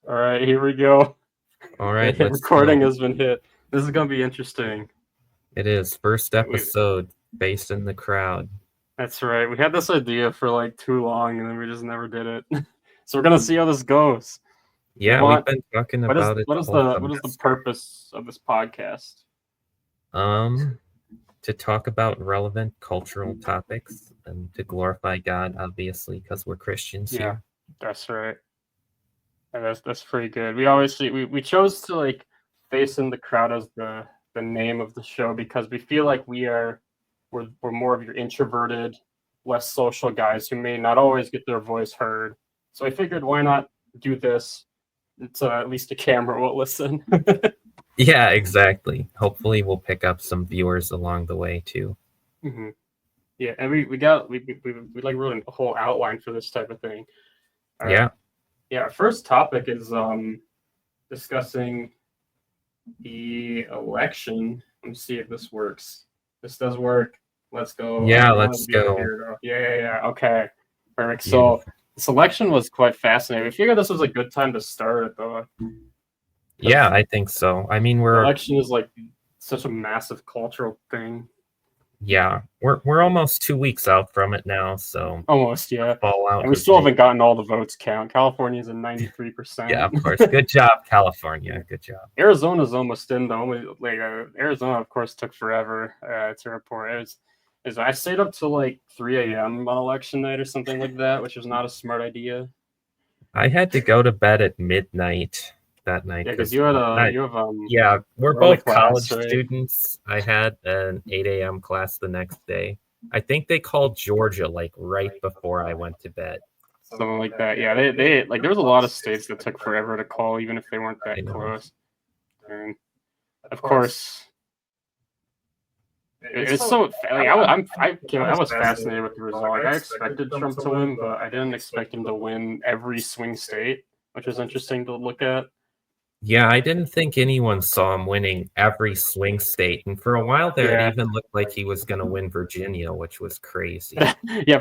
All right, here we go. All right, The let's recording go. has been hit. This is gonna be interesting. It is first episode, Based in the Crowd. That's right. We had this idea for like too long, and then we just never did it. So we're gonna see how this goes. Yeah, we've been talking about it the whole What is the semester. purpose of this podcast? Um, to talk about relevant cultural topics and to glorify God, obviously, because we're Christians Yeah, here. that's right. And that's pretty good. We always see we chose to like face in the crowd as the name of the show because we feel like we're more of your introverted, less social guys who may not always get their voice heard. So I figured why not do this so at least a camera will listen. Yeah, exactly. Hopefully, we'll pick up some viewers along the way too. Mm-hmm. Yeah, and we like wrote a whole outline for this type of thing. Yeah. Yeah. Our first topic is discussing the election. Let me see if this works. This does work. Let's go. Yeah, Oh, let's go. here. Yeah. Okay. Perfect. Beautiful. So this election was quite fascinating. I figured this was a good time to start it, though. Yeah, I think so. I mean, the election is like such a massive cultural thing. Yeah, we're almost 2 weeks out from it now, so almost, yeah. Fallout, and we still haven't gotten all the votes count. California's at 93%. Yeah, of course. Good job, California. Good job. Arizona's almost in. Arizona, of course, took forever to report. I stayed up till like 3 a.m. on election night or something like that, which was not a smart idea. I had to go to bed at midnight that night. Yeah, because you have yeah, we're both college class, right? students. I had an 8 a.m. class the next day. I think they called Georgia like right before I went to bed. Something like that. Yeah, they like there was a lot of states that took forever to call, even if they weren't that close. And of course, it's so like I was fascinated with the result. Like I expected Trump to win, but I didn't expect him to win every swing state, which was interesting to look at. Yeah, I didn't think anyone saw him winning every swing state. And for a while there, it even looked like he was going to win Virginia, which was crazy. Yeah,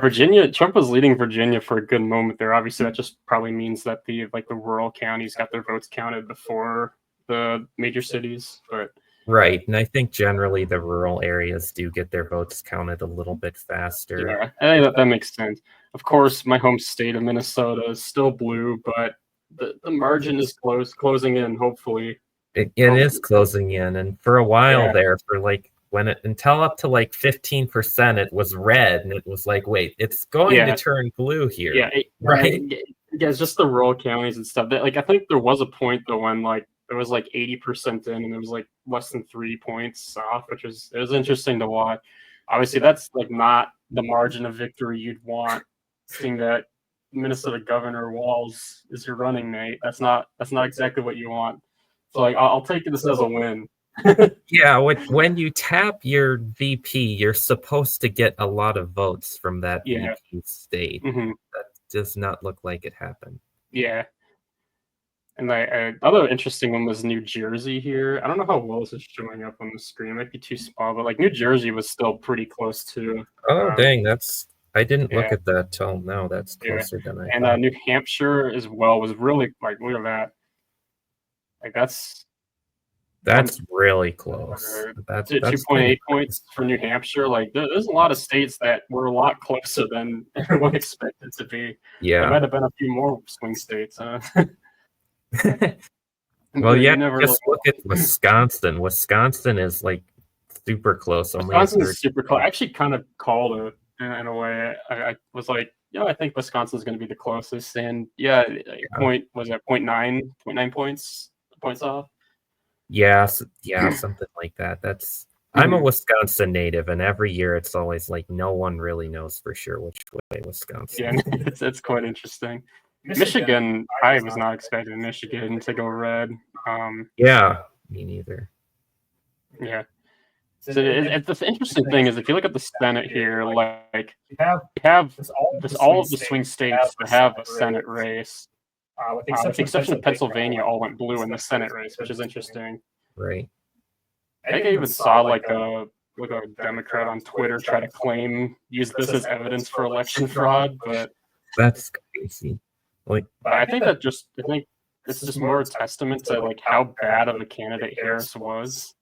Trump was leading Virginia for a good moment there. Obviously, that just probably means that the rural counties got their votes counted before the major cities. But right, and I think generally the rural areas do get their votes counted a little bit faster. Yeah, I think that makes sense. Of course, my home state of Minnesota is still blue, but the margin is closing in, hopefully. It is closing in, and for a while there, for like until up to like 15%, it was red, and it was like, wait, it's going to turn blue here. Yeah, right. Yeah, it's just the rural counties and stuff. That I think there was a point though when it was 80% in, and it was less than 3 points off, which was interesting to watch. Obviously, that's not the margin of victory you'd want, seeing that Minnesota Governor Walz is your running mate. That's not exactly what you want. So I'll take this as a win. Yeah, when you tap your VP, you're supposed to get a lot of votes from that VP state. Mm-hmm. That does not look like it happened. Yeah. And another interesting one was New Jersey here. I don't know how well this is showing up on the screen. It might be too small, but New Jersey was still pretty close to. Oh, dang, I didn't look at that till now. That's closer than I thought. And New Hampshire as well was really look at that. That's really close. That's 2.8 points for New Hampshire. There's a lot of states that were a lot closer than everyone expected to be. Yeah, there might have been a few more swing states. Well, yeah, just look at Wisconsin. Wisconsin is super close. Wisconsin is super close. I actually kind of called it in a way. I was like, I think Wisconsin is going to be the closest. And point was at 0.9 points off. Yeah, something like that. I'm a Wisconsin native, and every year it's always no one really knows for sure which way Wisconsin. Yeah, it's quite interesting. Michigan, I was not expecting Michigan to go red. Yeah, me neither. Yeah. So the interesting thing is if you look at the Senate here, you have all of the swing states that have a Senate race. With the exception of Pennsylvania, all went blue in the Senate race, which is interesting. Right. I think I even saw a Democrat on Twitter try to use this as evidence for election fraud, but that's crazy. I think it's just more a testament to like how bad of a candidate Harris was.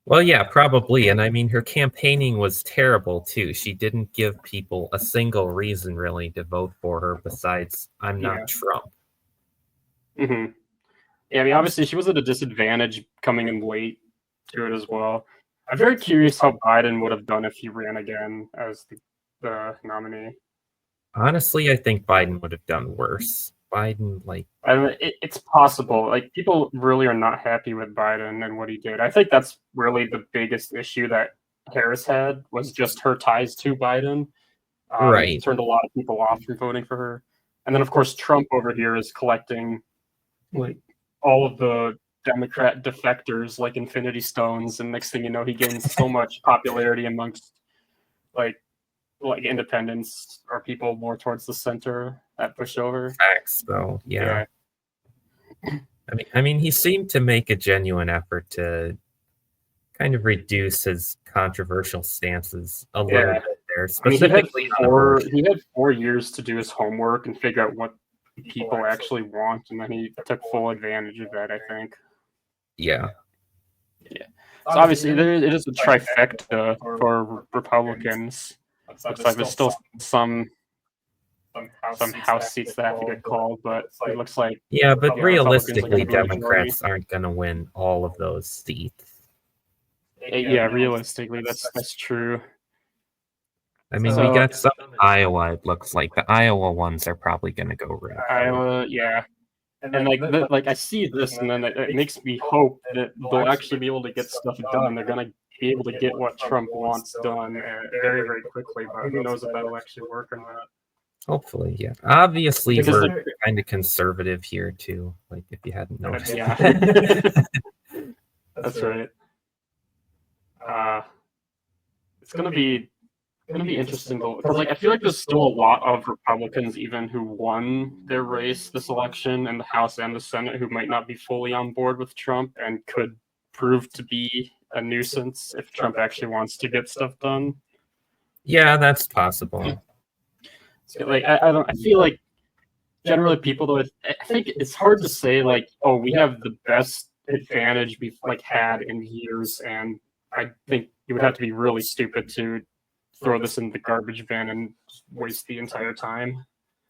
Well, yeah, probably. And I mean, her campaigning was terrible too. She didn't give people a single reason really to vote for her besides I'm not Trump. Mm-hmm. Yeah, I mean, obviously she was at a disadvantage coming in late to it as well. I'm very curious how Biden would have done if he ran again as the nominee. Honestly, I think Biden would have done worse. Biden, like, I mean, it's possible. Like, people really are not happy with Biden and what he did. I think that's really the biggest issue that Harris had, was just her ties to Biden. Right. It turned a lot of people off from voting for her. And then, of course, Trump over here is collecting like all of the Democrat defectors like Infinity Stones, and next thing you know, he gains so much popularity amongst like independents or people more towards the center that push over. Facts, though, yeah. I mean, he seemed to make a genuine effort to kind of reduce his controversial stances a little bit there. I mean, he had 4 years to do his homework and figure out what people actually want, and then he took full advantage of that, I think. Yeah. So obviously, it is a trifecta for Republicans. Looks like there's still some House seats that have to get called, but it looks like... Yeah, but realistically, Democrats aren't going to win all of those seats. Yeah, realistically, that's true. I mean, we got some in Iowa, it looks like. The Iowa ones are probably going to go red. Iowa, yeah. And like I see this, and then it makes me hope that they'll actually be able to get stuff done. They're going to be able to get what Trump wants done very, very quickly, but who knows if that'll actually work or not. Hopefully, yeah. Obviously, we're kind of conservative here, too, like if you hadn't noticed. Yeah. That's right. It's going to be interesting though, because like I feel like there's still a lot of Republicans even who won their race this election in the House and the Senate who might not be fully on board with Trump and could prove to be a nuisance if Trump actually wants to get stuff done. Yeah, that's possible. So, like I feel like generally people though, I think it's hard to say like, oh, we have the best advantage we've like had in years, and I think you would have to be really stupid to throw this in the garbage bin and waste the entire time.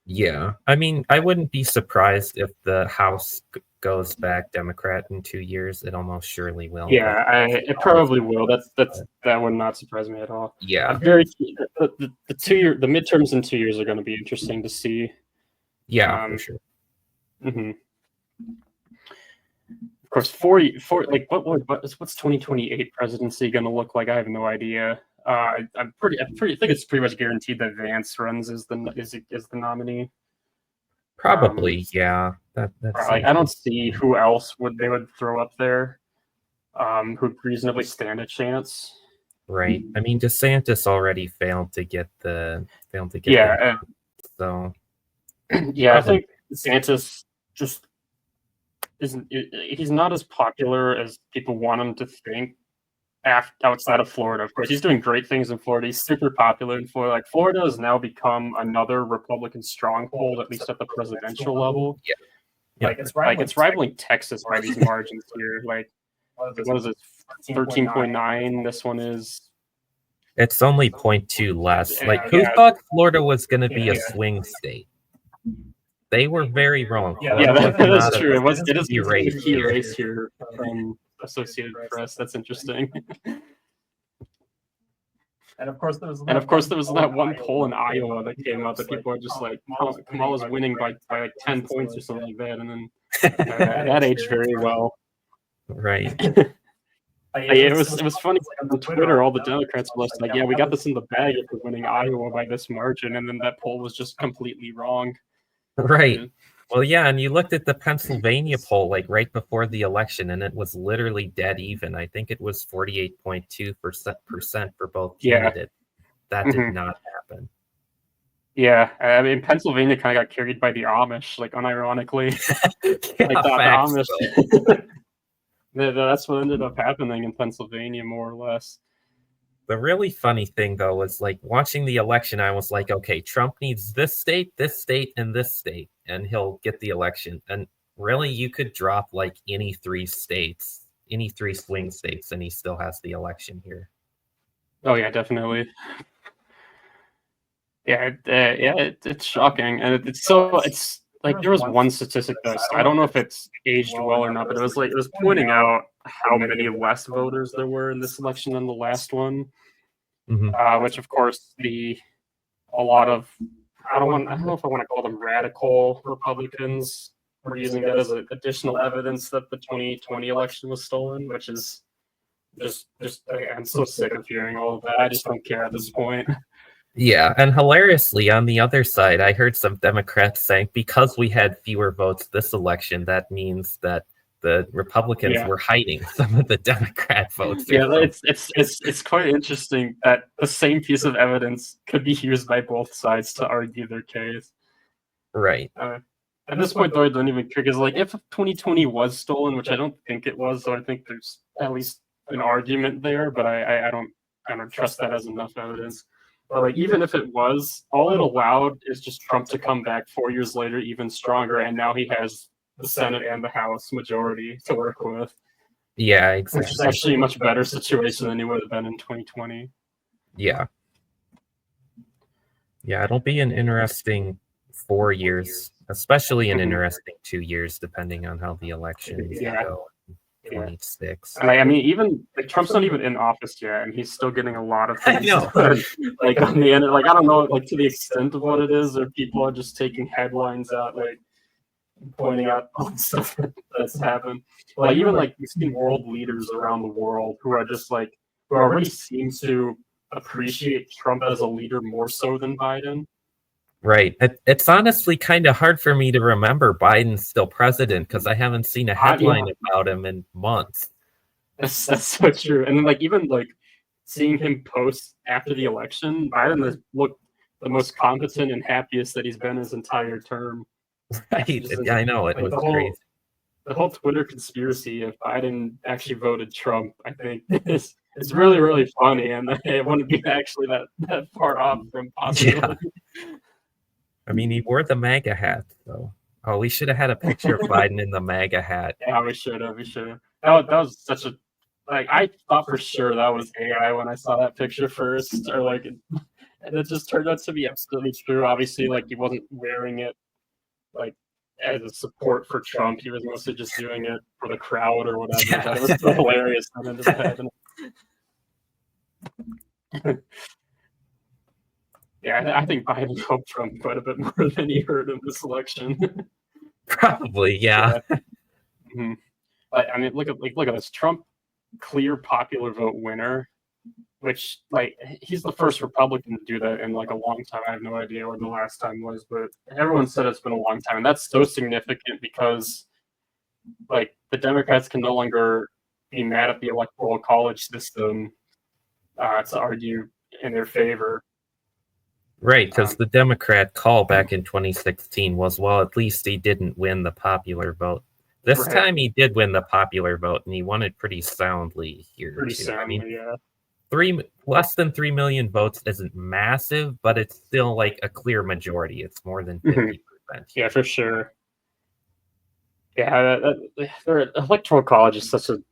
Yeah, I mean, I wouldn't be surprised if the House goes back Democrat in 2 years. It almost surely will. Yeah, it probably will. That would not surprise me at all. Yeah, I'm very the midterms in 2 years are going to be interesting to see. Yeah, for sure. Mm-hmm. Of course, four like what's 2028 presidency going to look like? I have no idea. I think it's pretty much guaranteed that Vance runs as the nominee. Probably, yeah. That's like, I don't see who else they would throw up there, who'd reasonably stand a chance. Right. I mean, DeSantis already failed to get so yeah, I think DeSantis just isn't. He's not as popular as people want him to think. Outside of Florida, of course, he's doing great things in Florida. He's super popular in Florida. Like Florida has now become another Republican stronghold, at least at the presidential level. Yeah, it's rivaling Texas by these margins here. Like, what is it? 13.9. This one is. It's only 0.2 less. Who thought Florida was going to be a swing state? They were very wrong. Yeah, that's true. It is a key race here from Associated Press. That's interesting. And of course, there was that one poll in Iowa that came out that people are just like, Kamala's winning by like 10 points or something like that, and then that aged very well. Right. It was funny on Twitter. All the Democrats were like, "Yeah, we got this in the bag if we're winning Iowa by this margin," and then that poll was just completely wrong. Right. Well, yeah, and you looked at the Pennsylvania poll like right before the election, and it was literally dead even. I think it was 48.2% for both candidates. That did not happen. Yeah, I mean, Pennsylvania kind of got carried by the Amish, like unironically. The Amish. That's what ended up happening in Pennsylvania, more or less. The really funny thing, though, was like watching the election, I was like, okay, Trump needs this state, and this state, and he'll get the election. And really, you could drop like any three swing states, and he still has the election here. Oh yeah, definitely. Yeah, it's shocking, and it's like there was one statistic that I don't know if it's aged well or not, but it was pointing out how many less voters there were in this election than the last one, which of course a lot of I don't know if I want to call them radical Republicans were using that as additional evidence that the 2020 election was stolen, which is just I'm so sick of hearing all of that. I just don't care at this point. Yeah, and hilariously, on the other side, I heard some Democrats saying because we had fewer votes this election, that means that the Republicans were hiding some of the Democrat votes. Yeah, it's quite interesting that the same piece of evidence could be used by both sides to argue their case. Right. At this point, though, I don't even care because, like, if 2020 was stolen, which I don't think it was, so I think there's at least an argument there, but I don't trust that as enough evidence. But like, even if it was, all it allowed is just Trump to come back 4 years later even stronger, and now he has the Senate and the House majority to work with. Yeah, exactly. Which is actually a much better situation than it would have been in 2020. Yeah. Yeah, it'll be an interesting 4 years, especially an interesting 2 years, depending on how the elections go. 26. I mean, even like Trump's not even in office yet, and he's still getting a lot of things done. Like on the end, like I don't know, like to the extent of what it is, or people are just taking headlines out, like pointing out all the stuff that's happened. Like even like we've seen world leaders around the world who are just like who already seem to appreciate Trump as a leader more so than Biden. Right. It's honestly kind of hard for me to remember Biden's still president because I haven't seen a headline about him in months. That's so true. And then like even like seeing him post after the election, Biden has looked the most competent and happiest that he's been his entire term. Right. I know it was crazy. The whole Twitter conspiracy of Biden actually voted Trump, I think, is really, really funny, and it wouldn't be actually that far off from possibility. Yeah. I mean, he wore the MAGA hat, so. Oh, we should have had a picture of Biden in the MAGA hat. Yeah, we should have. That was such a like. I thought for sure that was AI when I saw that picture first, or like, and it just turned out to be absolutely true. Obviously, like he wasn't wearing it like as a support for Trump. He was mostly just doing it for the crowd or whatever. Yeah. It was so hilarious. Yeah, I think Biden helped Trump quite a bit more than he hurt in this election. Probably, yeah. Mm-hmm. I mean, look at this. Trump, clear popular vote winner, which like he's the first Republican to do that in like a long time. I have no idea when the last time was, but everyone said it's been a long time, and that's so significant because like the Democrats can no longer be mad at the Electoral College system to argue in their favor. Right, because the Democrat call back in 2016 was, well, at least he didn't win the popular vote. This time he did win the popular vote, and he won it pretty soundly here. Pretty soundly, yeah. Less than 3 million votes isn't massive, but it's still like a clear majority. It's more than 50%. Yeah, for sure. Yeah, the Electoral College is such an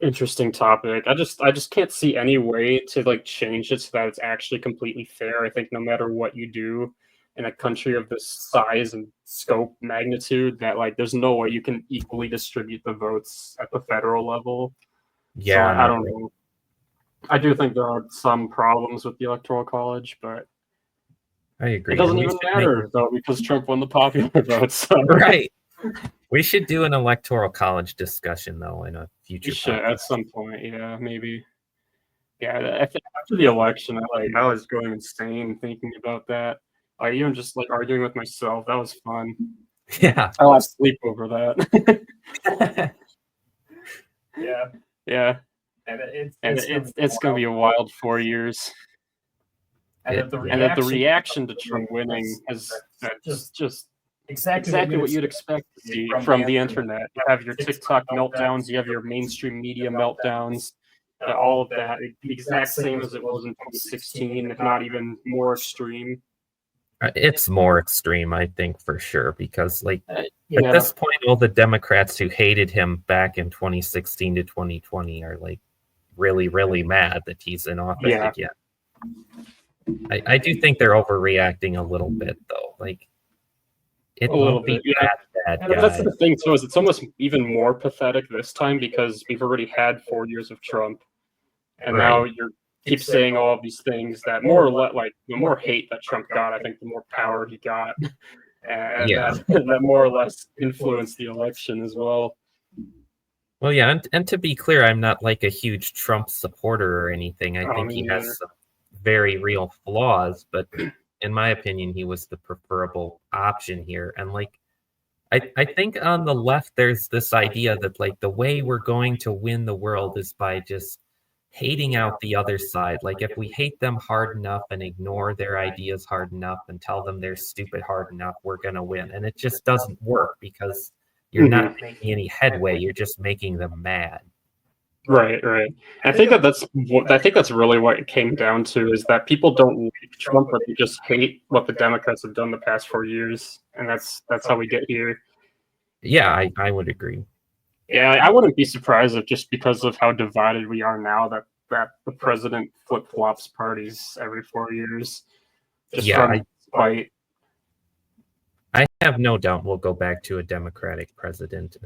interesting topic. I just can't see any way to like change it so that it's actually completely fair. I think no matter what you do in a country of this size and scope magnitude, that like there's no way you can equally distribute the votes at the federal level. Yeah, so I don't know. I do think there are some problems with the Electoral College, but I agree. It doesn't even matter though because Trump won the popular vote. So. Right. We should do an Electoral College discussion, though, in a future. We should at some point, yeah, maybe. Yeah, after the election, I was going insane thinking about that. Even just like arguing with myself, that was fun. Yeah, I lost sleep over that. yeah, and it's gonna be a wild 4 years. And that the reaction to Trump winning is just exactly what you'd expect to see from the internet. You have your TikTok meltdowns, you have your mainstream media meltdowns, all of that, the exact same as it was in 2016, if not even more extreme. It's more extreme, I think, for sure, because at Yeah, this point, all the Democrats who hated him back in 2016 to 2020 are like really, really mad that he's in office yeah. again. I do think they're overreacting a little bit, though. Like, it A little won't be bit, yeah. bad, And that's guys. the thing too, is it's almost even more pathetic this time because we've already had 4 years of Trump, and now Right. you keep saying all of these things that more or less, like the more hate that Trump got, I think the more power he got, and Yeah. that more or less influenced the election as well. Well, yeah, and to be clear, I'm not like a huge Trump supporter or anything. I think Me he neither. has some very real flaws, but in my opinion, he was the preferable option here. And like, I think on the left, there's this idea that like the way we're going to win the world is by just hating out the other side. Like if we hate them hard enough and ignore their ideas hard enough and tell them they're stupid hard enough, we're gonna win. And it just doesn't work because you're not making any headway. You're just making them mad. Right. I think that's really what it came down to, is that people don't like Trump, but they just hate what the Democrats have done the past 4 years, and that's how we get here. Yeah, I would agree. Yeah, I wouldn't be surprised if just because of how divided we are now that the president flip flops parties every 4 years. Just from spite. I have no doubt we'll go back to a Democrat president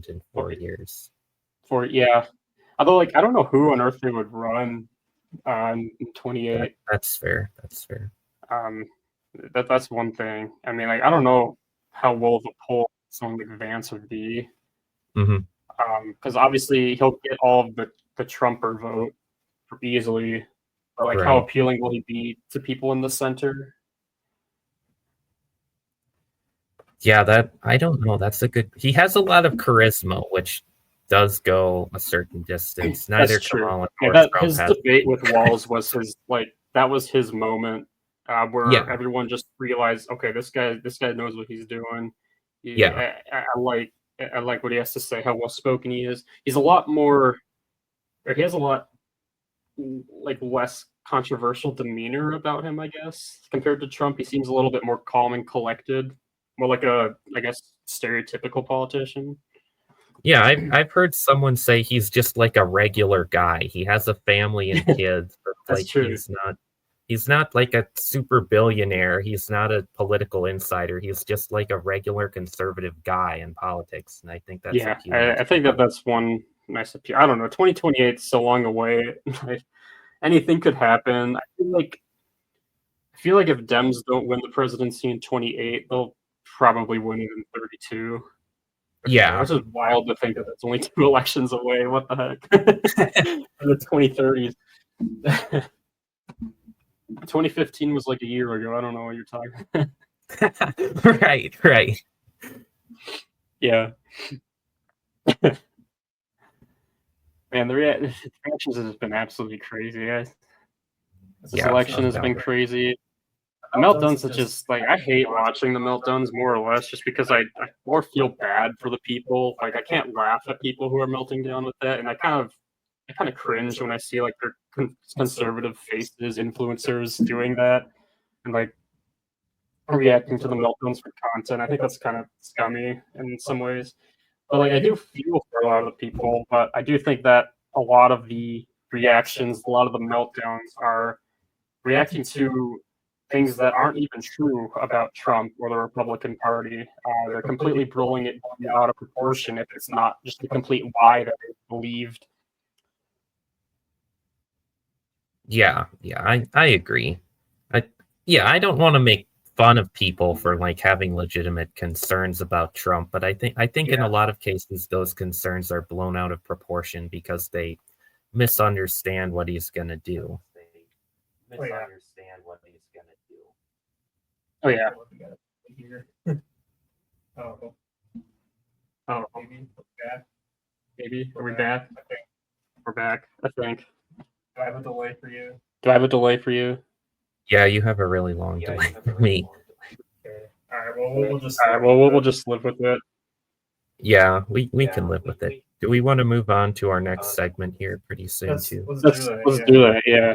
in 4 years. Although, like, I don't know who on earth they would run in 28. That's fair. That's one thing. I mean, like, I don't know how well of a poll someone like Vance would be. Because obviously he'll get all of the Trumper vote easily. But like, how appealing will he be to people in the center? Yeah, that I don't know. That's a good. He has a lot of charisma, which does go a certain distance. Neither Kamala nor Trump his debate with Walz was that was his moment, where everyone just realized, okay, this guy knows what he's doing. I like what he has to say, how well spoken he is. He has a lot like less controversial demeanor about him, I guess, compared to Trump. He seems a little bit more calm and collected, more like a, I guess, stereotypical politician. Yeah, I've heard someone say he's just like a regular guy. He has a family and kids, but like true. He's not like a super billionaire. He's not a political insider. He's just like a regular conservative guy in politics, and I think that's I think that's one nice appeal. I don't know. 2028 is so long away. Anything could happen. I feel like if Dems don't win the presidency in 28, they'll probably win it in 32. Yeah, which is wild to think that it's only 2 elections away. What the heck? The 2030s. 2015 was like a year ago. I don't know what you're talking. Right. Yeah. Man, the reactions has been absolutely crazy, guys. This election has been crazy. The meltdowns are just like, I hate watching the meltdowns more or less, just because I more feel bad for the people. Like, I can't laugh at people who are melting down with that, and I kind of cringe when I see like their conservative faces, influencers doing that, and like reacting to the meltdowns for content. I think that's kind of scummy in some ways. But like, I do feel for a lot of the people, but I do think that a lot of the reactions, a lot of the meltdowns are reacting to things that aren't even true about Trump or the Republican Party. They're completely blowing it out of proportion if it's not just a complete lie that they believed. Yeah, I agree. I don't want to make fun of people for like having legitimate concerns about Trump, but I think in a lot of cases those concerns are blown out of proportion because they misunderstand what he's going to do. Oh yeah. Maybe. Are we back? We're back, I think. Do I have a delay for you? Yeah, you have a really long delay for me. Okay. All right. Well, we'll just live with it. Yeah, we can live with it. Do we want to move on to our next segment here pretty soon too? Let's do that. Yeah.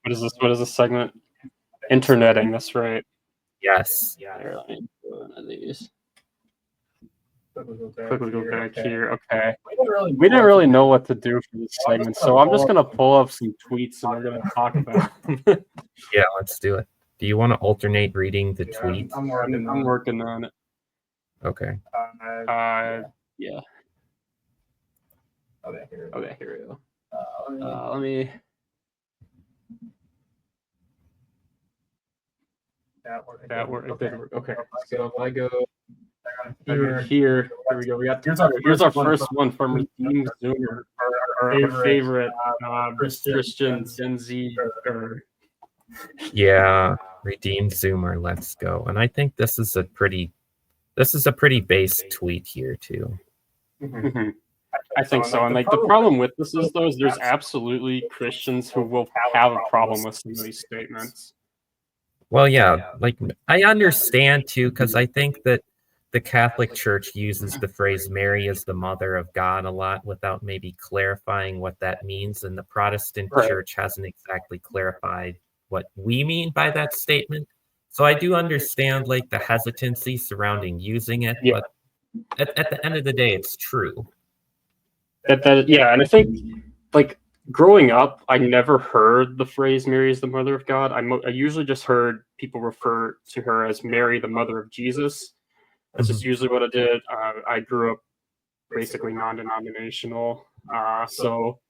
What is this segment? Interneting. That's right. Yes. Here, let me do one of these. Quickly go back here. Okay. We didn't really know what to do for this segment, so I'm just gonna pull up some tweets and we're gonna talk about them. Yeah, let's do it. Do you want to alternate reading the tweets? I'm working on it. Okay. Yeah. Okay, here we go. Let me. That worked. It did work. Okay. So if I go here we go. Here's our first one from Redeemed Zoomer, our favorite Christian Gen Z. Yeah, Redeemed Zoomer. Let's go. And I think this is a pretty base tweet here too. Mm-hmm. I think so. And like the problem with this is though, there's absolutely Christians who will have a problem with some of these statements. Well, yeah, like I understand too, because I think that the Catholic Church uses the phrase Mary is the mother of God a lot without maybe clarifying what that means. And the Protestant Church hasn't exactly clarified what we mean by that statement. So I do understand like the hesitancy surrounding using it, but at the end of the day, it's true. Yeah, and I think like growing up, I never heard the phrase Mary is the mother of God. I usually just heard people refer to her as Mary, the mother of Jesus. That's just usually what I did. I grew up basically non-denominational, so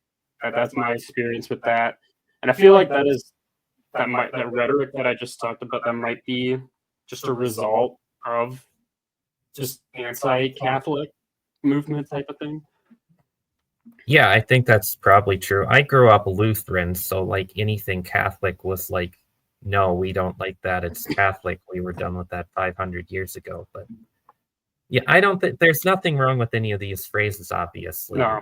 that's my experience with that. And I feel like that rhetoric that I just talked about, that might be just a result of just anti-Catholic movement type of thing. Yeah, I think that's probably true. I grew up Lutheran, so like anything Catholic was like, no, we don't like that. It's Catholic. We were done with that 500 years ago. But yeah, I don't think there's nothing wrong with any of these phrases, obviously. No.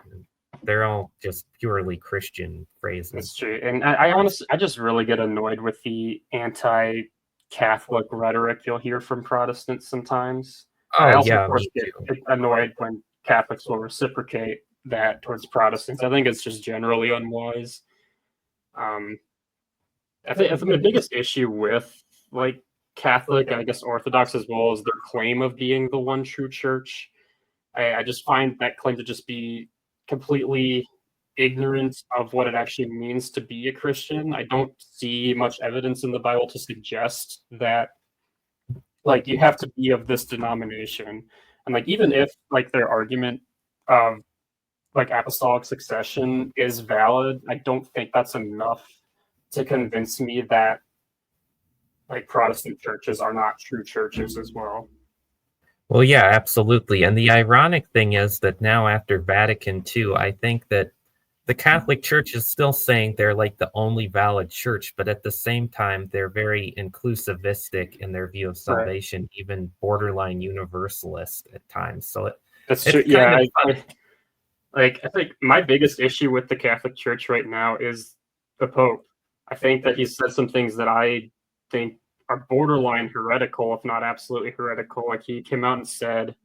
They're all just purely Christian phrases. That's true. And I just really get annoyed with the anti-Catholic rhetoric you'll hear from Protestants sometimes. I also, of course, get annoyed when Catholics will reciprocate that towards Protestants. I think it's just generally unwise. I think the biggest issue with like Catholic, I guess Orthodox as well, is their claim of being the one true church. I just find that claim to just be completely ignorant of what it actually means to be a Christian. I don't see much evidence in the Bible to suggest that like you have to be of this denomination. And like even if like their argument of like apostolic succession is valid, I don't think that's enough to convince me that like Protestant churches are not true churches as well. Well, yeah, absolutely. And the ironic thing is that now after Vatican II, I think that the Catholic Church is still saying they're like the only valid church, but at the same time, they're very inclusivistic in their view of salvation, even borderline universalist at times. So that's true. Yeah, I think my biggest issue with the Catholic Church right now is the Pope. I think that he said some things that I think are borderline heretical, if not absolutely heretical. Like he came out and said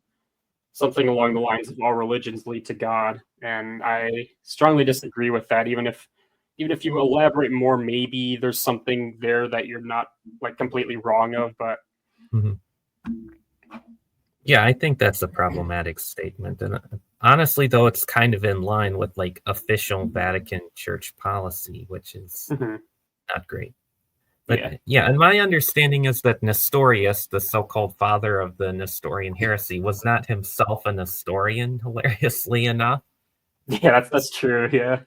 something along the lines of all religions lead to God, and I strongly disagree with that. Even if you elaborate more, maybe there's something there that you're not like completely wrong of. But yeah, I think that's a problematic statement. And honestly, though, it's kind of in line with like official Vatican Church policy, which is not great. But yeah, and my understanding is that Nestorius, the so-called father of the Nestorian heresy, was not himself a Nestorian, hilariously enough. Yeah, that's true. Yeah.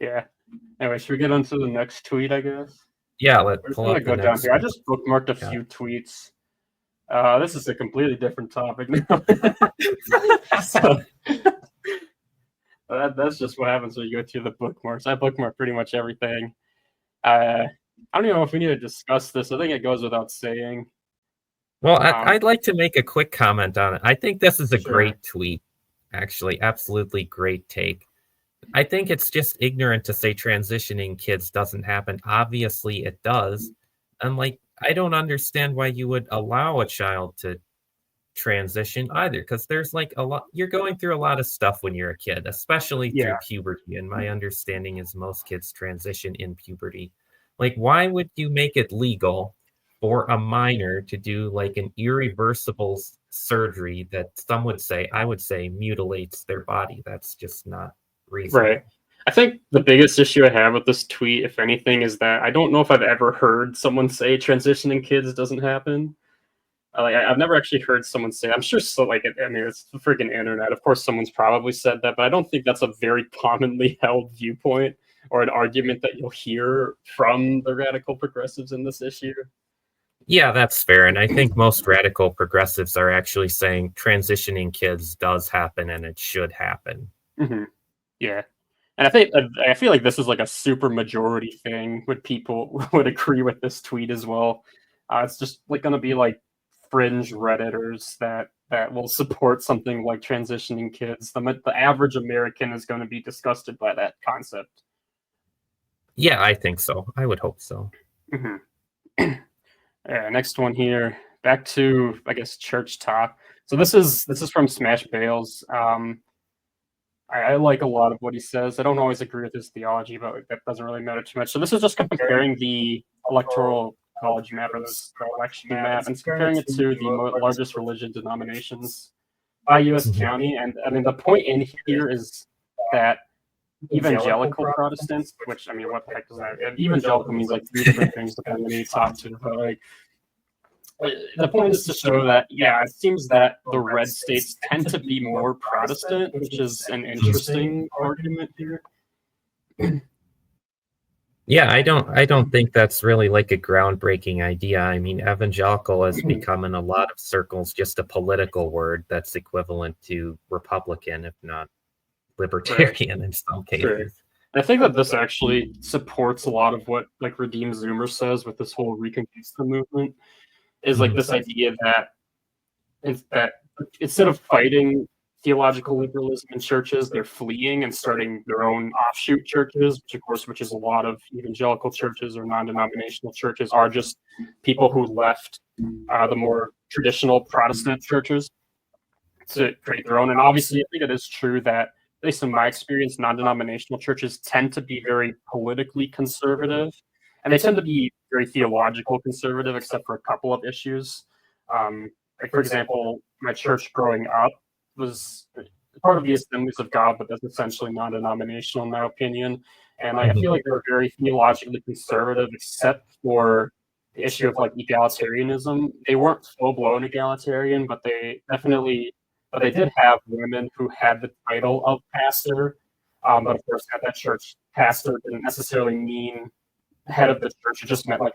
Yeah. Anyway, should we get on to the next tweet, I guess? Yeah, let's pull up the next here. I just bookmarked a few tweets. This is a completely different topic now. So, that's just what happens when you go through the bookmarks. I bookmark pretty much everything. I don't even know if we need to discuss this. I think it goes without saying. Well, I'd like to make a quick comment on it. I think this is a great tweet, actually. Absolutely great take. I think it's just ignorant to say transitioning kids doesn't happen. Obviously, it does. And like, I don't understand why you would allow a child to transition either, because there's like a lot, you're going through a lot of stuff when you're a kid, especially through puberty. And my understanding is most kids transition in puberty. Like, why would you make it legal for a minor to do like an irreversible surgery that some would say, I would say, mutilates their body? That's just not reasonable. Right. I think the biggest issue I have with this tweet, if anything, is that I don't know if I've ever heard someone say transitioning kids doesn't happen. I've never actually heard someone say. I'm sure so. Like, I mean, it's the freaking internet. Of course, someone's probably said that, but I don't think that's a very commonly held viewpoint or an argument that you'll hear from the radical progressives in this issue. Yeah, that's fair. And I think most radical progressives are actually saying transitioning kids does happen and it should happen. Mm-hmm. Yeah. And I feel like this is like a super majority thing. Would people would agree with this tweet as well? It's just like going to be like fringe Redditors that will support something like transitioning kids. The average American is going to be disgusted by that concept. Yeah, I think so. I would hope so. Mm-hmm. Yeah, next one here. Back to, I guess, church talk. So this is from Smash Bales. I like a lot of what he says. I don't always agree with his theology, but that doesn't really matter too much. So this is just comparing the electoral college map or the election map and comparing it to the largest religion denominations by U.S. county. And I mean, the point in here is that evangelical Protestants, which, I mean, what the heck does that? Evangelical means like 3 different things depending on who you talk to. But like, the point is to show that, yeah, it seems that the red states tend to be more Protestant, which is an interesting argument here. Yeah, I don't think that's really like a groundbreaking idea. I mean, evangelical has become in a lot of circles just a political word that's equivalent to Republican, if not libertarian in some cases. Sure. I think that this actually supports a lot of what like Redeem Zoomer says with this whole Reconquista movement. Is like this idea that instead of fighting theological liberalism in churches, they're fleeing and starting their own offshoot churches, which is a lot of evangelical churches or non-denominational churches are just people who left the more traditional Protestant churches to create their own. And obviously, I think it is true that, at least in my experience, non-denominational churches tend to be very politically conservative, and they tend to be very theological conservative, except for a couple of issues. Like, for example, my church growing up was part of the Assemblies of God, but that's essentially non-denominational in my opinion. And I feel like they were very theologically conservative, except for the issue of like egalitarianism. They weren't full-blown egalitarian, but they did have women who had the title of pastor. But of course, at that church, pastor didn't necessarily mean head of the church. It just meant like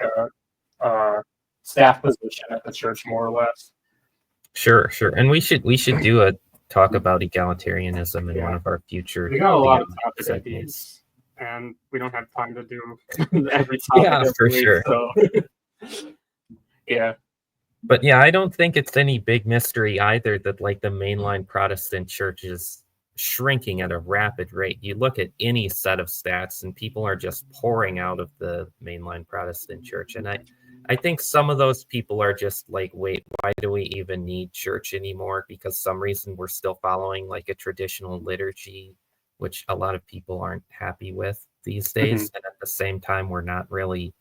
a staff position at the church, more or less. Sure. And we should do a talk about egalitarianism in one of our future. We got a lot of topic ideas, and we don't have time to do every topic. Yeah, for sure. So. Yeah. But yeah, I don't think it's any big mystery either that like the mainline Protestant church is shrinking at a rapid rate. You look at any set of stats and people are just pouring out of the mainline Protestant church. And I think some of those people are just like, wait, why do we even need church anymore? Because some reason we're still following like a traditional liturgy, which a lot of people aren't happy with these days. And at the same time, we're not really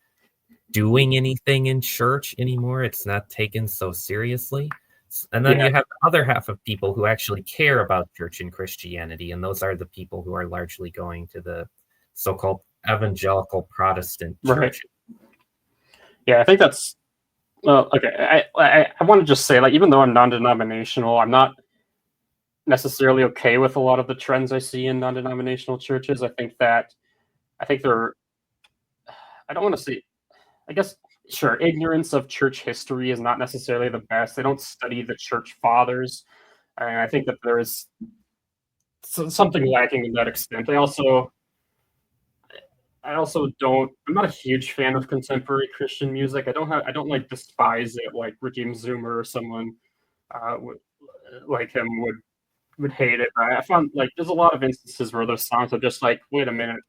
doing anything in church anymore. It's not taken so seriously. And then you have the other half of people who actually care about church and Christianity. And those are the people who are largely going to the so-called evangelical Protestant church. Right. Yeah, I think that's okay. I want to just say, like, even though I'm non-denominational, I'm not necessarily okay with a lot of the trends I see in non-denominational churches. I think they're, I don't want to say, I guess, sure, ignorance of church history is not necessarily the best. They don't study the church fathers. And I think that there is something lacking in that extent. I'm not a huge fan of contemporary Christian music. I don't like despise it like Redeem Zoomer or someone like him would hate it. I found like there's a lot of instances where those songs are just like, wait a minute,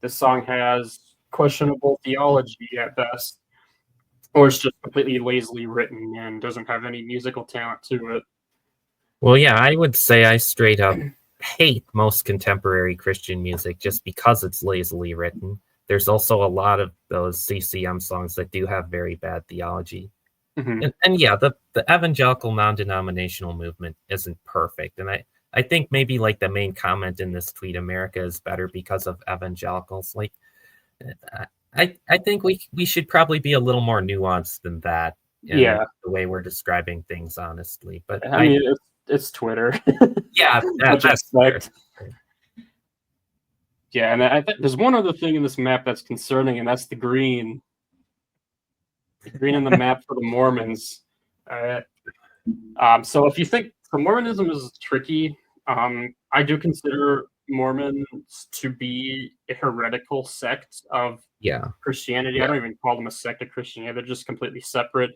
this song has questionable theology at best, or it's just completely lazily written and doesn't have any musical talent to it. Well, yeah, I would say I straight up hate most contemporary Christian music just because it's lazily written. there's also a lot of those CCM songs that do have very bad theology. Mhm. And yeah, the evangelical non-denominational movement isn't perfect. And I think maybe like the main comment in this tweet, America is better because of evangelicals. Like, I think we should probably be a little more nuanced than that in Yeah. the way we're describing things, honestly. But I mean, it's Twitter. yeah, Not just that's fair. like yeah, and I think there's one other thing in this map that's concerning, and that's the green. The green in the map for the Mormons. So if you think so Mormonism is tricky, I do consider Mormons to be a heretical sect of Yeah. Christianity. I don't even call them a sect of Christianity. They're just completely separate.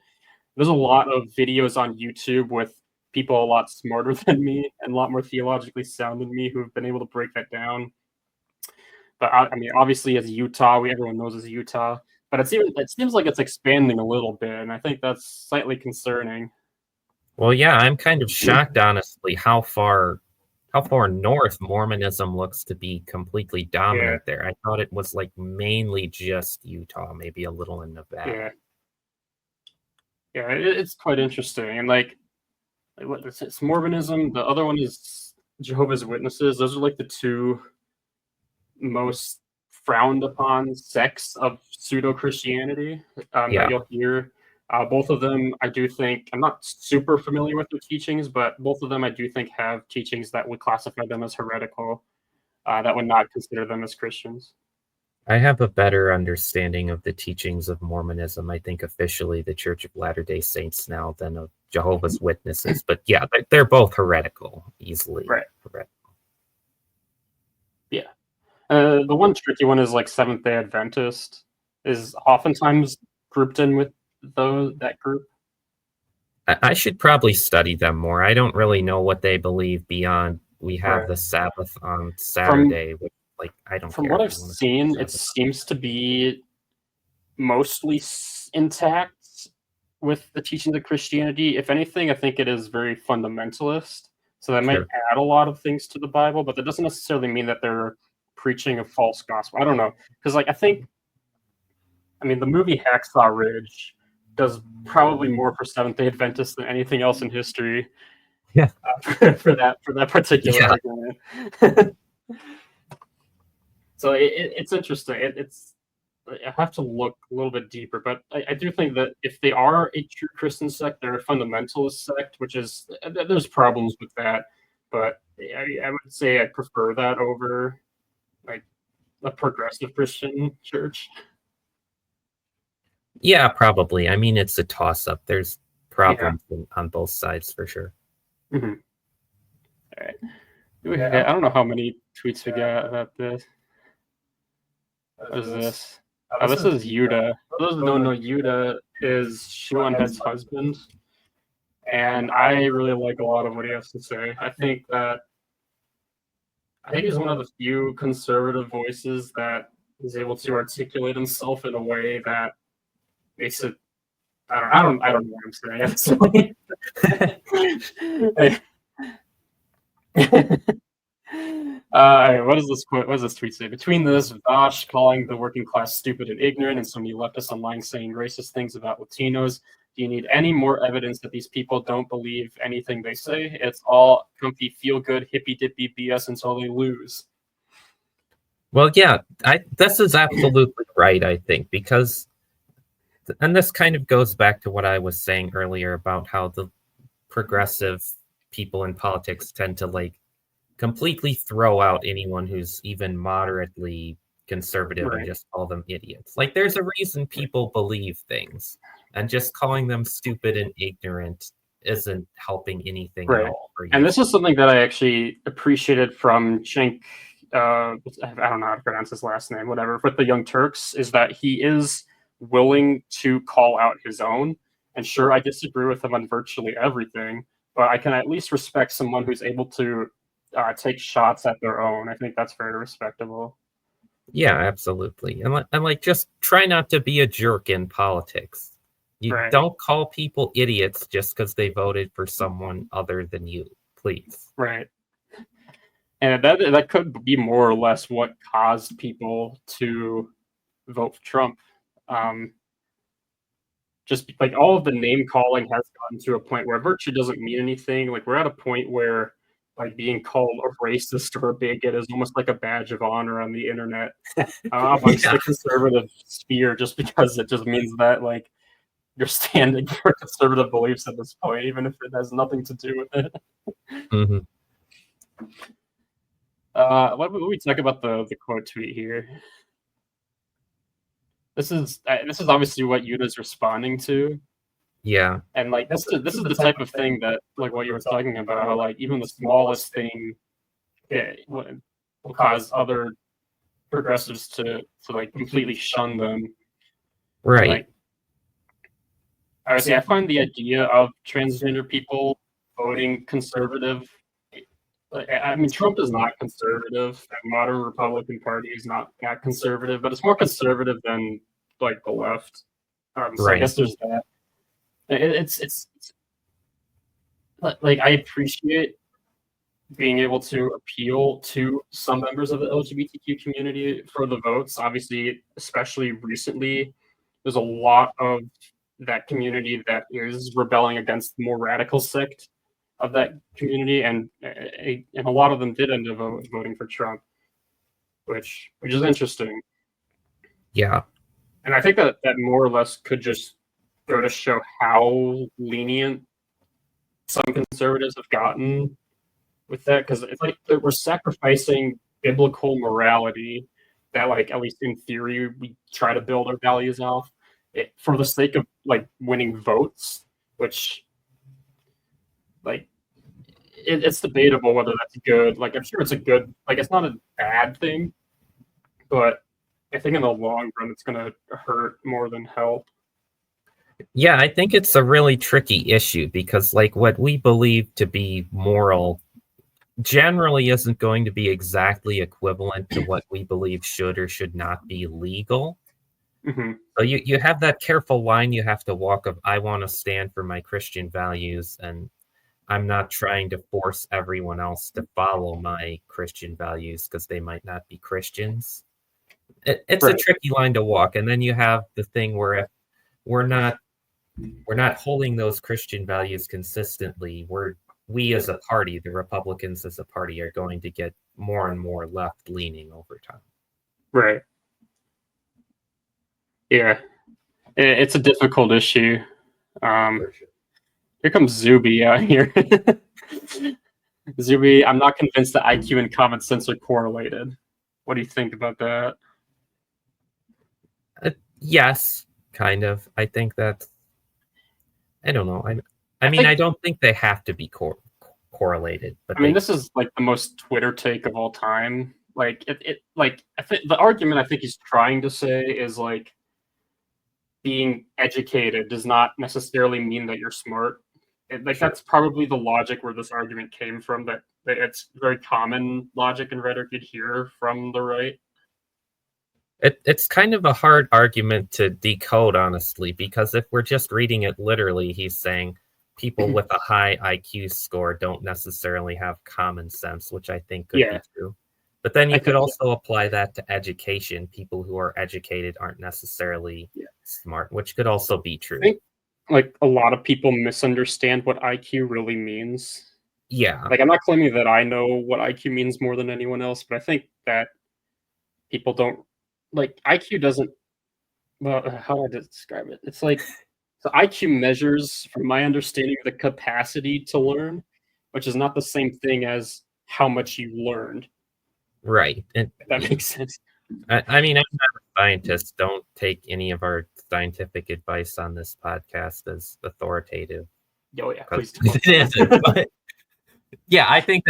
There's a lot of videos on YouTube with people a lot smarter than me and a lot more theologically sound than me who have been able to break that down. But I mean, obviously, as Utah, everyone knows as Utah. But it seems like it's expanding a little bit, and I think that's slightly concerning. Well, yeah, I'm kind of shocked, honestly, how far north Mormonism looks to be completely dominant there. I thought it was like mainly just Utah, maybe a little in Nevada. Yeah, it's quite interesting. And like what it's Mormonism. The other one is Jehovah's Witnesses. Those are like the two most frowned upon sects of pseudo Christianity that you'll hear. Both of them, I do think, I'm not super familiar with their teachings, but both of them I do think have teachings that would classify them as heretical, that would not consider them as Christians. I have a better understanding of the teachings of Mormonism, I think officially the Church of Latter-day Saints now, than of Jehovah's Witnesses. But yeah, they're both heretical, easily heretical. Yeah. The one tricky one is like Seventh-day Adventist is oftentimes grouped in with that group. I should probably study them more. I don't really know what they believe beyond we have the Sabbath on Saturday. I don't. From what I've seen, it seems to be mostly intact with the teachings of Christianity. If anything, I think it is very fundamentalist. So that might add a lot of things to the Bible, but that doesn't necessarily mean that they're preaching a false gospel. I don't know, because I mean, the movie Hacksaw Ridge does probably more for Seventh-day Adventists than anything else in history. Yeah, for that particular argument. So it's interesting. I have to look a little bit deeper, but I do think that if they are a true Christian sect, they're a fundamentalist sect, which is there's problems with that. But I would say I prefer that over like a progressive Christian church. Yeah, probably. I mean, it's a toss-up. There's problems on both sides for sure. Mm-hmm. All right. I don't know how many tweets we got about this. What is this? Oh, this is Yuda. For those who don't know, Yuda is Shuanhead's husband. And I really like a lot of what he has to say. I think he's one of the few conservative voices that is able to articulate himself in a way that makes it. I don't know what I'm saying. What is this quote? What does this tweet say? Between this, Vosh calling the working class stupid and ignorant, and so many leftists online saying racist things about Latinos, do you need any more evidence that these people don't believe anything they say? It's all comfy, feel-good, hippy-dippy BS until they lose. Well, yeah, this is absolutely right, I think, because, and this kind of goes back to what I was saying earlier about how the progressive people in politics tend to completely throw out anyone who's even moderately conservative and just call them idiots. There's a reason people believe things, and just calling them stupid and ignorant isn't helping anything at all. And this is something that I actually appreciated from Cenk. I don't know how to pronounce his last name, whatever, with the Young Turks, is that he is willing to call out his own. And sure, I disagree with him on virtually everything, but I can at least respect someone who's able to take shots at their own. I think that's very respectable. Yeah, absolutely. And just try not to be a jerk in politics. You don't call people idiots just because they voted for someone other than you, please. Right. And that could be more or less what caused people to vote for Trump. Just like all of the name calling has gotten to a point where virtue doesn't mean anything. Like we're at a point where like being called a racist or a bigot is almost like a badge of honor on the internet amongst the conservative sphere, just because it just means that like you're standing for conservative beliefs at this point, even if it has nothing to do with it. Mm-hmm. What about we talk about the quote tweet here? This is obviously what Yuda's responding to. Yeah. And like this is the type of thing that like what you were talking about, how like even the smallest thing will cause other progressives to like completely shun them. Right. Like, obviously, I find the idea of transgender people voting conservative. I mean, Trump is not conservative. The modern Republican Party is not that conservative, but it's more conservative than like the left. So I guess there's that. It's like I appreciate being able to appeal to some members of the LGBTQ community for the votes. Obviously, especially recently, there's a lot of that community that is rebelling against the more radical sect of that community, and a lot of them did end up voting for Trump, which is interesting. Yeah, and I think that more or less could just go to show how lenient some conservatives have gotten with that, because it's like we're sacrificing biblical morality that, like, at least in theory, we try to build our values off for the sake of like winning votes, which like it's debatable whether that's good. Like, I'm sure it's a good, like, it's not a bad thing, but I think in the long run it's gonna hurt more than help. Yeah, I think it's a really tricky issue because like what we believe to be moral generally isn't going to be exactly equivalent to what we believe should or should not be legal. Mm-hmm. So you have that careful line you have to walk of, I want to stand for my Christian values, and I'm not trying to force everyone else to follow my Christian values because they might not be Christians. It's Right. a tricky line to walk. And then you have the thing where if we're not holding those Christian values consistently, we as a party, the Republicans as a party, are going to get more and more left-leaning over time. Right. Yeah. It's a difficult issue. Here comes Zuby out here. Zuby, I'm not convinced that IQ and common sense are correlated. What do you think about that? Yes, kind of. I think that. I don't know. I mean, I don't think they have to be correlated. But I mean, this is like the most Twitter take of all time. Like like I think the argument I think he's trying to say is like being educated does not necessarily mean that you're smart. That's probably the logic where this argument came from. That it's very common logic and rhetoric you'd hear from the right. It's kind of a hard argument to decode, honestly, because if we're just reading it literally, he's saying people with a high IQ score don't necessarily have common sense, which I think could be true. But then you could also apply that to education. People who are educated aren't necessarily smart, which could also be true. I think, like, a lot of people misunderstand what IQ really means. Yeah. Like, I'm not claiming that I know what IQ means more than anyone else, but I think that people don't, like, IQ doesn't, well, how do I describe it? It's like, so IQ measures, from my understanding, the capacity to learn, which is not the same thing as how much you learned. Right. If that makes sense. I mean, I'm not a scientist. Don't take any of our scientific advice on this podcast as authoritative. Oh yeah, please do. It isn't. But yeah, I think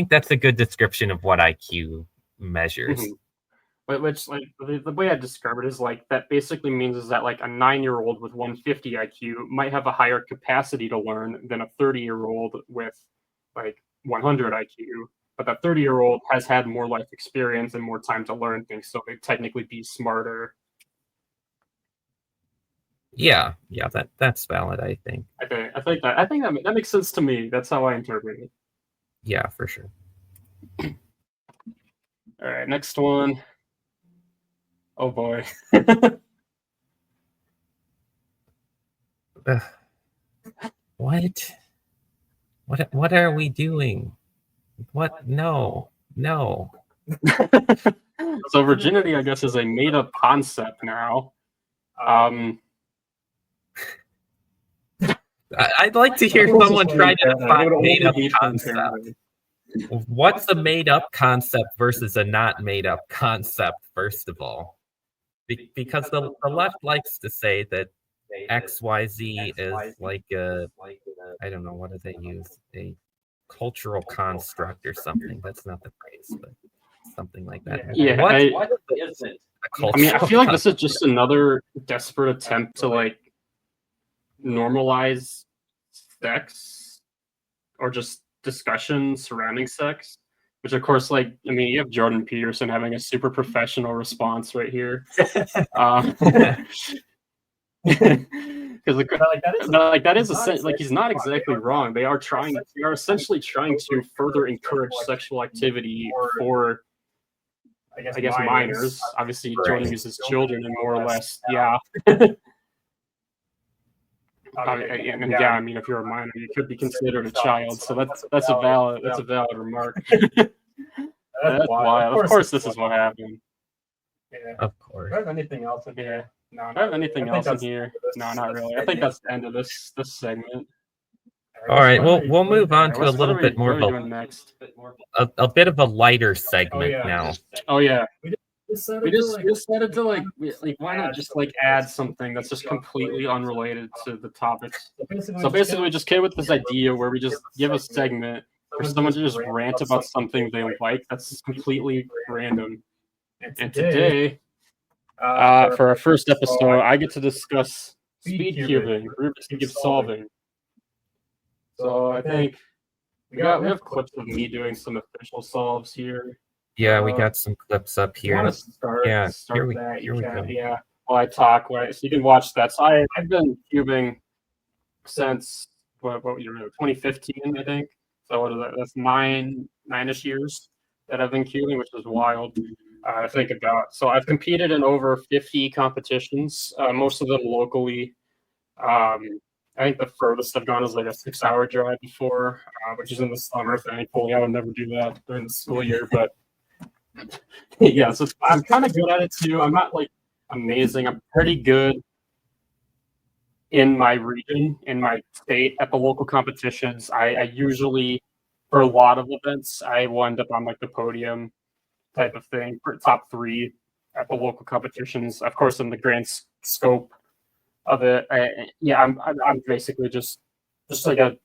that's a good description of what IQ measures. Mm-hmm. Which, like, the way I describe it is like that basically means is that like a 9-year-old with 150 IQ might have a higher capacity to learn than a 30-year-old with like 100 IQ. But that 30-year-old has had more life experience and more time to learn things, so they'd technically be smarter. Yeah, that's valid. I think that makes sense to me. That's how I interpret it. Yeah, for sure. All right, next one. Oh boy. What? What are we doing? What? No. So virginity, I guess, is a made-up concept now. I'd like to hear someone try to define made-up concept. What's a made-up concept versus a not made-up concept, first of all? Because the left likes to say that XYZ is like a, I don't know, what do they use? A cultural construct or something. That's not the phrase, but something like that. Yeah, what is it? I mean, I feel like this is just another desperate attempt to like normalize sex or just discussion surrounding sex, which of course, like, I mean, you have Jordan Peterson having a super professional response right here. Because that is like he's not exactly wrong. They are essentially trying to further encourage sexual activity for, I guess, minors. Obviously, Jordan uses children and more or less, yeah. And yeah, I mean, if you're a minor, you could be considered a child. So that's a valid remark. That's wild. Of course, this is what happened. Yeah. Of course. Do I have anything else in here? No, I don't have anything else in here. No, not really. I think that's the end of this segment. All right, we'll move on to a little bit more of a bit of a lighter segment now. Oh yeah. We just decided to like why not just like add something that's just completely unrelated to the topics. So basically we just came with this idea where we just give a segment for someone to just rant about something they like that's just completely random. And today, for our first episode, I get to discuss speed cubing, Rubik's Cube solving. So I think we have clips of me doing some official solves here. Yeah, we got some clips up here. Here we go. Yeah, while I talk, so you can watch that. So I've been cubing since what 2015, I think. So what is that? That's nine-ish years that I've been cubing, which is wild. I think about. So I've competed in over 50 competitions, most of them locally. I think the furthest I've gone is like a 6-hour drive before, which is in the summer. Thankfully, I would never do that during the school year. But yeah, so I'm kind of good at it too. I'm not like amazing. I'm pretty good in my region, in my state, at the local competitions. I usually, for a lot of events, I will end up on like the podium type of thing for top 3 at the local competitions. Of course, in the grand scope of it, I'm basically just like an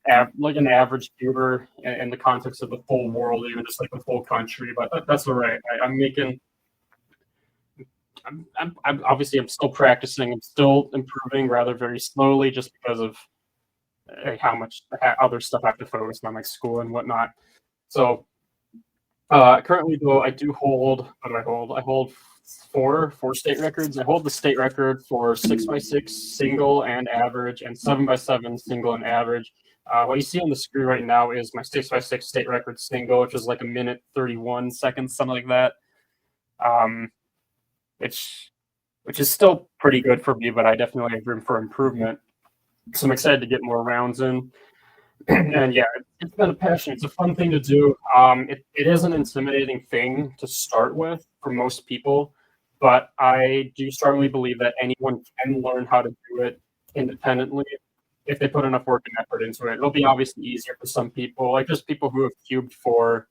average cuber in the context of the full world, even just like the full country. But that's all right. I'm obviously I'm still practicing. I'm still improving rather very slowly, just because of how much other stuff I have to focus on, like school and whatnot. So currently, though, I do hold. What do I hold? I hold four state records. I hold the state record for 6x6 single and average, and 7x7 single and average. What you see on the screen right now is my 6x6 state record single, which is like 1 minute 31 seconds, something like that. Which is still pretty good for me, but I definitely have room for improvement. So I'm excited to get more rounds in. And yeah, it's been a passion. It's a fun thing to do. It is an intimidating thing to start with for most people, but I do strongly believe that anyone can learn how to do it independently if they put enough work and effort into it. It'll be obviously easier for some people, like just people who have cubed for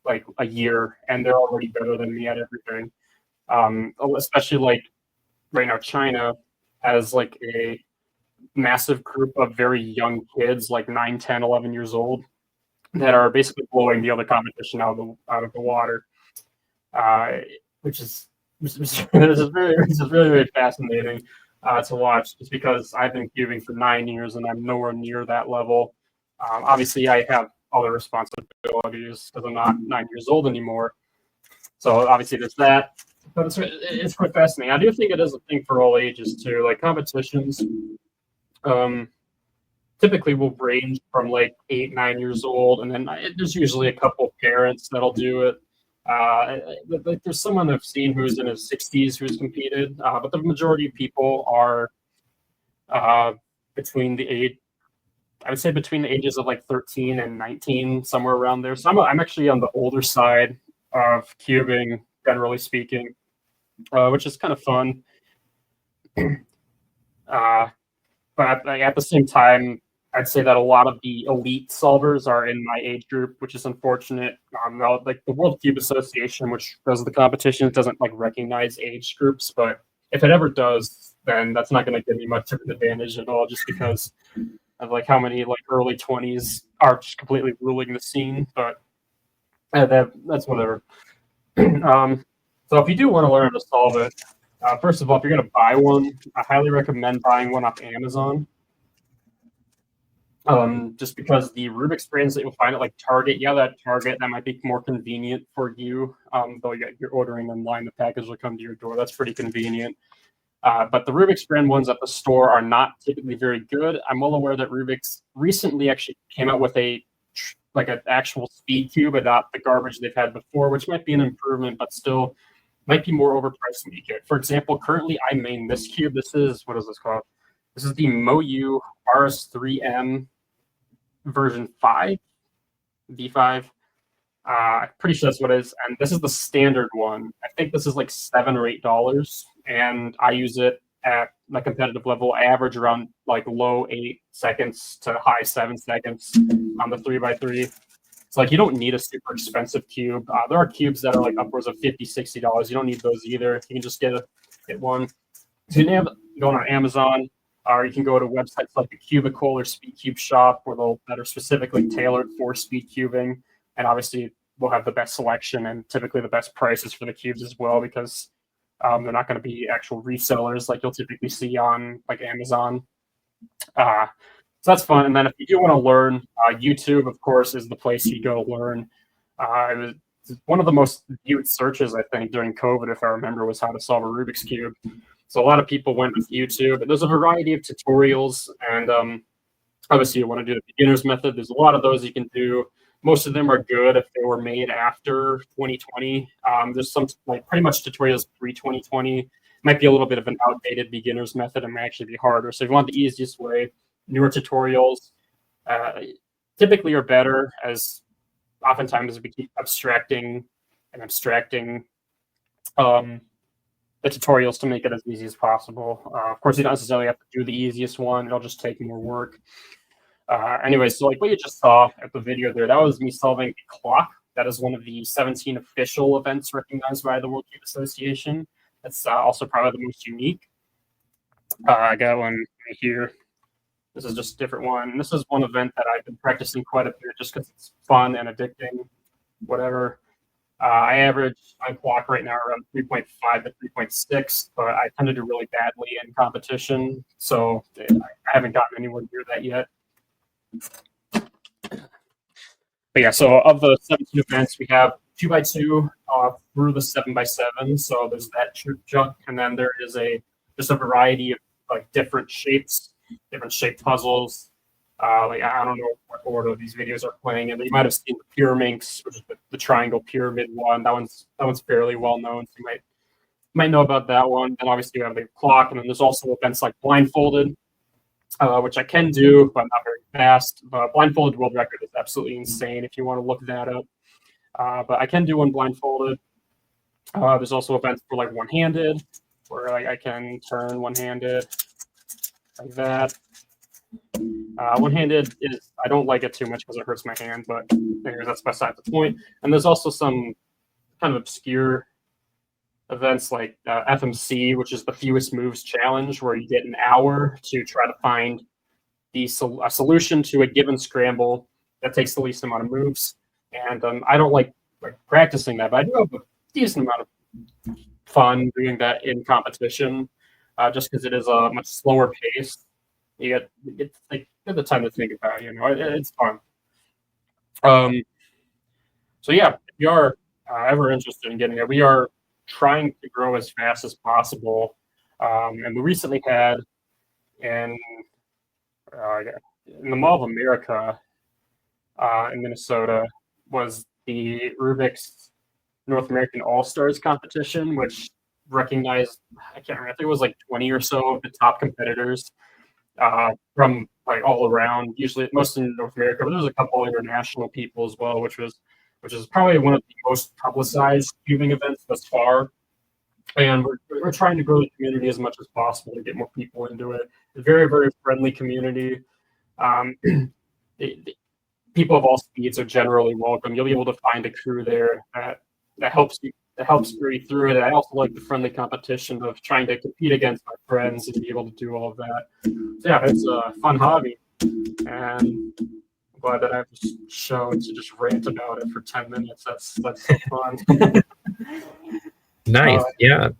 like a year and they're already better than me at everything. Especially like right now, China has like a massive group of very young kids, like 9, 10, 11 years old, that are basically blowing the other competition out of the water, which is really fascinating to watch, just because I've been cubing for 9 years and I'm nowhere near that level. Obviously, I have other responsibilities because I'm not 9 years old anymore. So obviously there's that. But it's quite fascinating. I do think it is a thing for all ages too. Like competitions, typically will range from like 8, 9 years old, and then there's usually a couple parents that'll do it. Like there's someone I've seen who's in his 60s who's competed, but the majority of people are between the age, I would say between the ages of like 13 and 19, somewhere around there. So I'm actually on the older side of cubing, generally speaking, which is kind of fun. But like, at the same time, I'd say that a lot of the elite solvers are in my age group, which is unfortunate. Like the World Cube Association, which does the competition, doesn't like recognize age groups, but if it ever does, then that's not going to give me much of an advantage at all, just because of like how many like early 20s are just completely ruling the scene. But that's whatever. So if you do want to learn to solve it, first of all, if you're going to buy one, I highly recommend buying one off Amazon. Just because the Rubik's brands that you'll find at like Target, that Target, that might be more convenient for you. Though you're ordering online, the package will come to your door. That's pretty convenient. But the Rubik's brand ones at the store are not typically very good. I'm well aware that Rubik's recently actually came out with an actual speed cube and not the garbage they've had before, which might be an improvement, but still might be more overpriced than you get. For example, currently I main this cube. What is this called? This is the MoU RS3M version 5, V5. I'm pretty sure that's what it is. And this is the standard one. I think this is like $7 or $8. And I use it at my competitive level. I average around like low 8 seconds to high 7 seconds on the 3x3. It's like you don't need a super expensive cube. There are cubes that are like upwards of $50, $60. You don't need those either. You can just get one. So you can go on Amazon, or you can go to websites like the Cubicle or Speedcube Shop, that are specifically tailored for speed cubing. And obviously, we'll have the best selection and typically the best prices for the cubes as well, because they're not going to be actual resellers like you'll typically see on like Amazon. So that's fun. And then if you do want to learn, YouTube, of course, is the place you go to learn. It was one of the most viewed searches, I think, during COVID, if I remember, was how to solve a Rubik's Cube. So a lot of people went with YouTube. There's a variety of tutorials, and obviously you want to do the beginner's method. There's a lot of those you can do. Most of them are good if they were made after 2020. There's some like pretty much tutorials pre-2020. Might be a little bit of an outdated beginner's method and might actually be harder. So if you want the easiest way, newer tutorials typically are better, as oftentimes we keep abstracting the tutorials to make it as easy as possible. Of course, you don't necessarily have to do the easiest one. It'll just take more work. Anyway, so like what you just saw at the video there, that was me solving a clock. That is one of the 17 official events recognized by the World Cube Association. That's also probably the most unique. I got one right here. This is just a different one. And this is one event that I've been practicing quite a bit just because it's fun and addicting, whatever. I average on clock right now around 3.5 to 3.6, but I tend to do really badly in competition, so I haven't gotten anywhere near that yet. But yeah, so of the 17 events, we have 2x2 through the 7x7. So there's that troop junk, and then there is just a variety of like different shaped puzzles. Like I don't know what order these videos are playing, and you might have seen the Pyraminx, which is the triangle pyramid one. That one's fairly well known, so you might know about that one. Then obviously you have the clock, and then there's also events like blindfolded, which I can do, but not very fast. The blindfolded world record is absolutely insane if you want to look that up. But I can do one blindfolded. There's also events for like one-handed, where like, I can turn one-handed like that. One-handed is, I don't like it too much because it hurts my hand, but anyways, that's beside the point. And there's also some kind of obscure events like FMC, which is the fewest moves challenge, where you get an hour to try to find a solution to a given scramble that takes the least amount of moves. And I don't like practicing that, but I do have a decent amount of fun doing that in competition, just because it is a much slower pace. You get the time to think about it, it's fun. So yeah, if you are ever interested in getting it, we are trying to grow as fast as possible. And we recently had in the Mall of America in Minnesota was the Rubik's North American All Stars competition, which recognized, I can't remember, I think it was like 20 or so of the top competitors from like all around, usually mostly in North America, but there was a couple international people as well, which is probably one of the most publicized cubing events thus far. And we're trying to grow the community as much as possible to get more people into it. A very, very friendly community. People of all speeds are generally welcome. You'll be able to find a crew there that helps you through it. I also like the friendly competition of trying to compete against my friends and be able to do all of that. So yeah, it's a fun hobby, and I'm glad that I have this show to just rant about it for 10 minutes. That's so fun. Nice, yeah.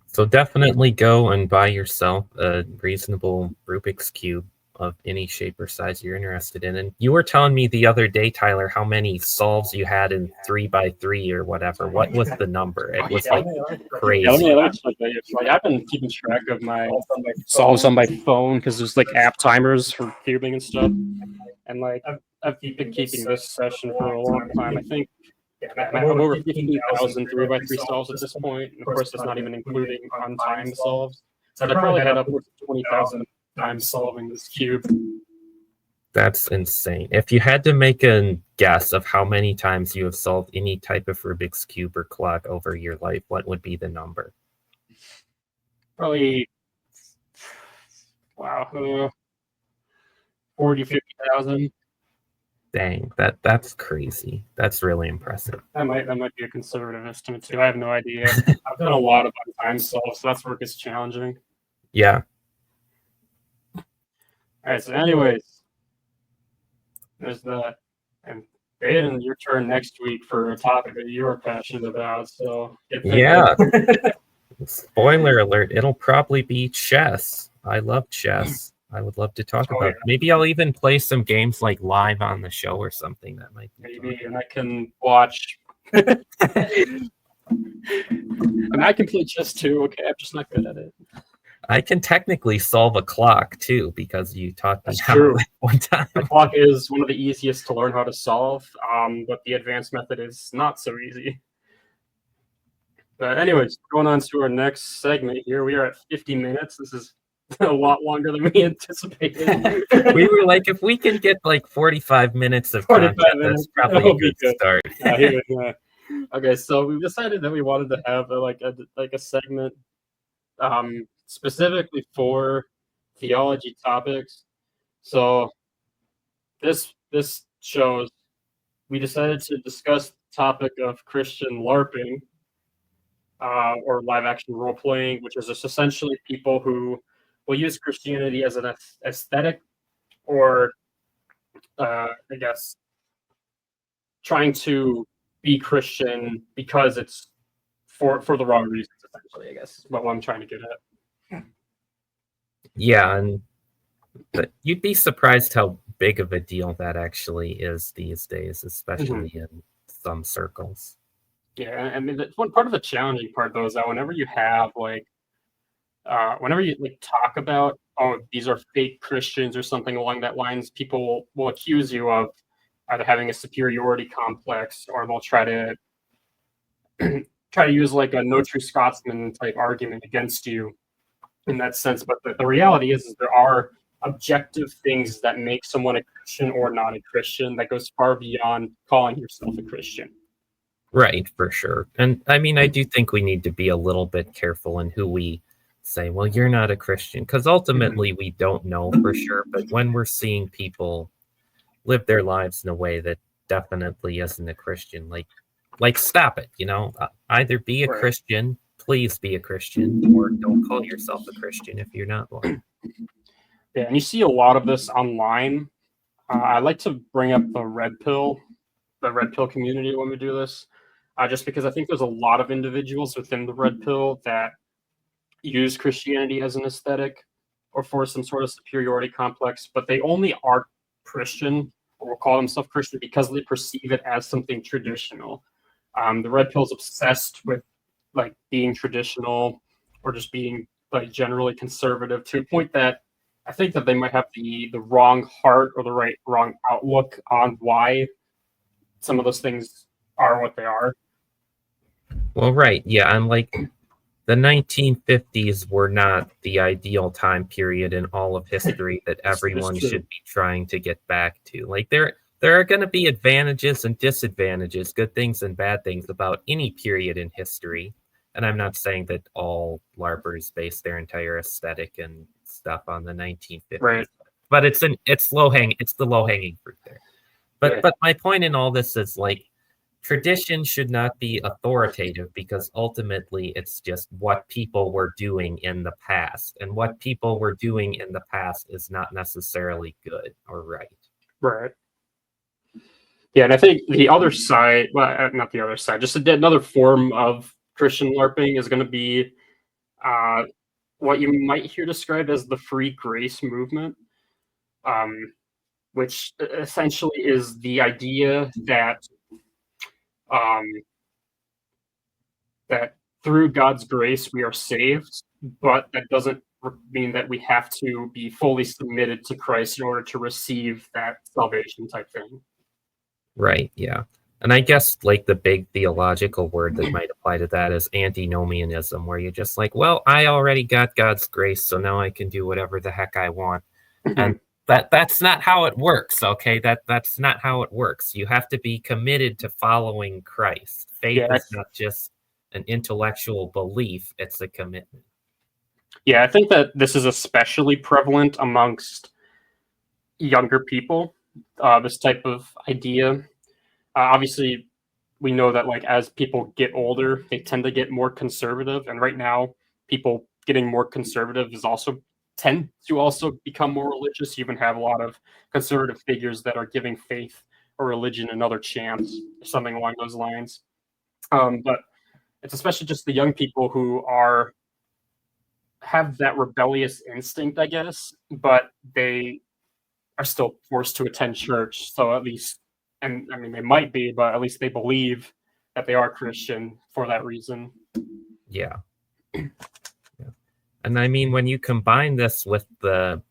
So definitely go and buy yourself a reasonable Rubik's Cube of any shape or size you're interested in. And you were telling me the other day, Tyler, how many solves you had in 3x3 or whatever. What was the number? It was like crazy. Yeah, like I've been keeping track of my solves on my phone because there's like app timers for cubing and stuff. And like I've been keeping this session for a long time. I think I'm over 15,000 3x3 solves at this point. And of course, that's not even including untimed solves. So I probably had upwards of 20,000 times solving this cube. That's insane. If you had to make a guess of how many times you have solved any type of Rubik's Cube or clock over your life, what would be the number? Probably, wow, 40, 50,000. Dang, that's crazy. That's really impressive. That might be a conservative estimate too. I have no idea. I've done a lot of untimed solves, so that's where it gets challenging. Yeah. All right, so anyways, there's that. And Baden, your turn next week for a topic that you are passionate about. So yeah. Spoiler alert, it'll probably be chess. I love chess. I would love to talk about it. Maybe I'll even play some games like live on the show or something. That might be maybe fun. And I can watch. And I can play chess too. Okay, I'm just not good at it. I can technically solve a clock too because you taught me how one time. The clock is one of the easiest to learn how to solve, but the advanced method is not so easy. But anyways, going on to our next segment here. We are at 50 minutes. This is a lot longer than we anticipated. We were like, if we can get like 45 minutes of content, that's probably a good start. Okay, so we decided that we wanted to have a segment specifically for theology topics. So this shows we decided to discuss the topic of Christian LARPing, or live action role playing, which is just essentially people who will use Christianity as an aesthetic, or I guess trying to be Christian because it's for the wrong reasons, essentially, I guess is what I'm trying to get at. Yeah, but you'd be surprised how big of a deal that actually is these days, especially in some circles. Yeah, I mean, one part of the challenging part though is that whenever you have whenever you talk about, oh, these are fake Christians or something along that lines, people will accuse you of either having a superiority complex, or they'll try to use like a no true Scotsman type argument against you in that sense. But the reality is there are objective things that make someone a Christian or not a Christian that goes far beyond calling yourself a Christian. Right, for sure. And I mean, I do think we need to be a little bit careful in who we say, well, you're not a Christian, because ultimately we don't know for sure. But when we're seeing people live their lives in a way that definitely isn't a Christian, like stop it, either be a Christian, please be a Christian, or don't call yourself a Christian if you're not one. Yeah, and you see a lot of this online. I like to bring up the red pill community when we do this, just because I think there's a lot of individuals within the red pill that use Christianity as an aesthetic or for some sort of superiority complex, but they only are Christian or will call themselves Christian because they perceive it as something traditional. The red pill's obsessed with like being traditional or just being like generally conservative, to a point that I think that they might have the wrong heart or the wrong outlook on why some of those things are what they are. Well, right, yeah, and like the 1950s were not the ideal time period in all of history that everyone should be trying to get back to. Like there are going to be advantages and disadvantages, good things and bad things about any period in history. And I'm not saying that all LARPers base their entire aesthetic and stuff on the 1950s. Right. But it's the low hanging fruit there. But my point in all this is like tradition should not be authoritative because ultimately it's just what people were doing in the past, and what people were doing in the past is not necessarily good or right. Right. Yeah, and I think the other side, well, not the other side, just another form of Christian LARPing is going to be what you might hear described as the free grace movement, which essentially is the idea that that through God's grace we are saved, but that doesn't mean that we have to be fully submitted to Christ in order to receive that salvation type thing. Right, yeah. And I guess like the big theological word that might apply to that is antinomianism, where you're just like, well, I already got God's grace, so now I can do whatever the heck I want. And that's not how it works, okay? That's not how it works. You have to be committed to following Christ. Faith is not just an intellectual belief, it's a commitment. Yeah, I think that this is especially prevalent amongst younger people, this type of idea. Obviously, we know that like as people get older, they tend to get more conservative, and right now, people getting more conservative tend to also become more religious. You even have a lot of conservative figures that are giving faith or religion another chance, something along those lines. But it's especially just the young people who have that rebellious instinct, I guess, but they are still forced to attend church. So at least, and I mean, they might be, but at least they believe that they are Christian for that reason. Yeah. And I mean, when you combine this with the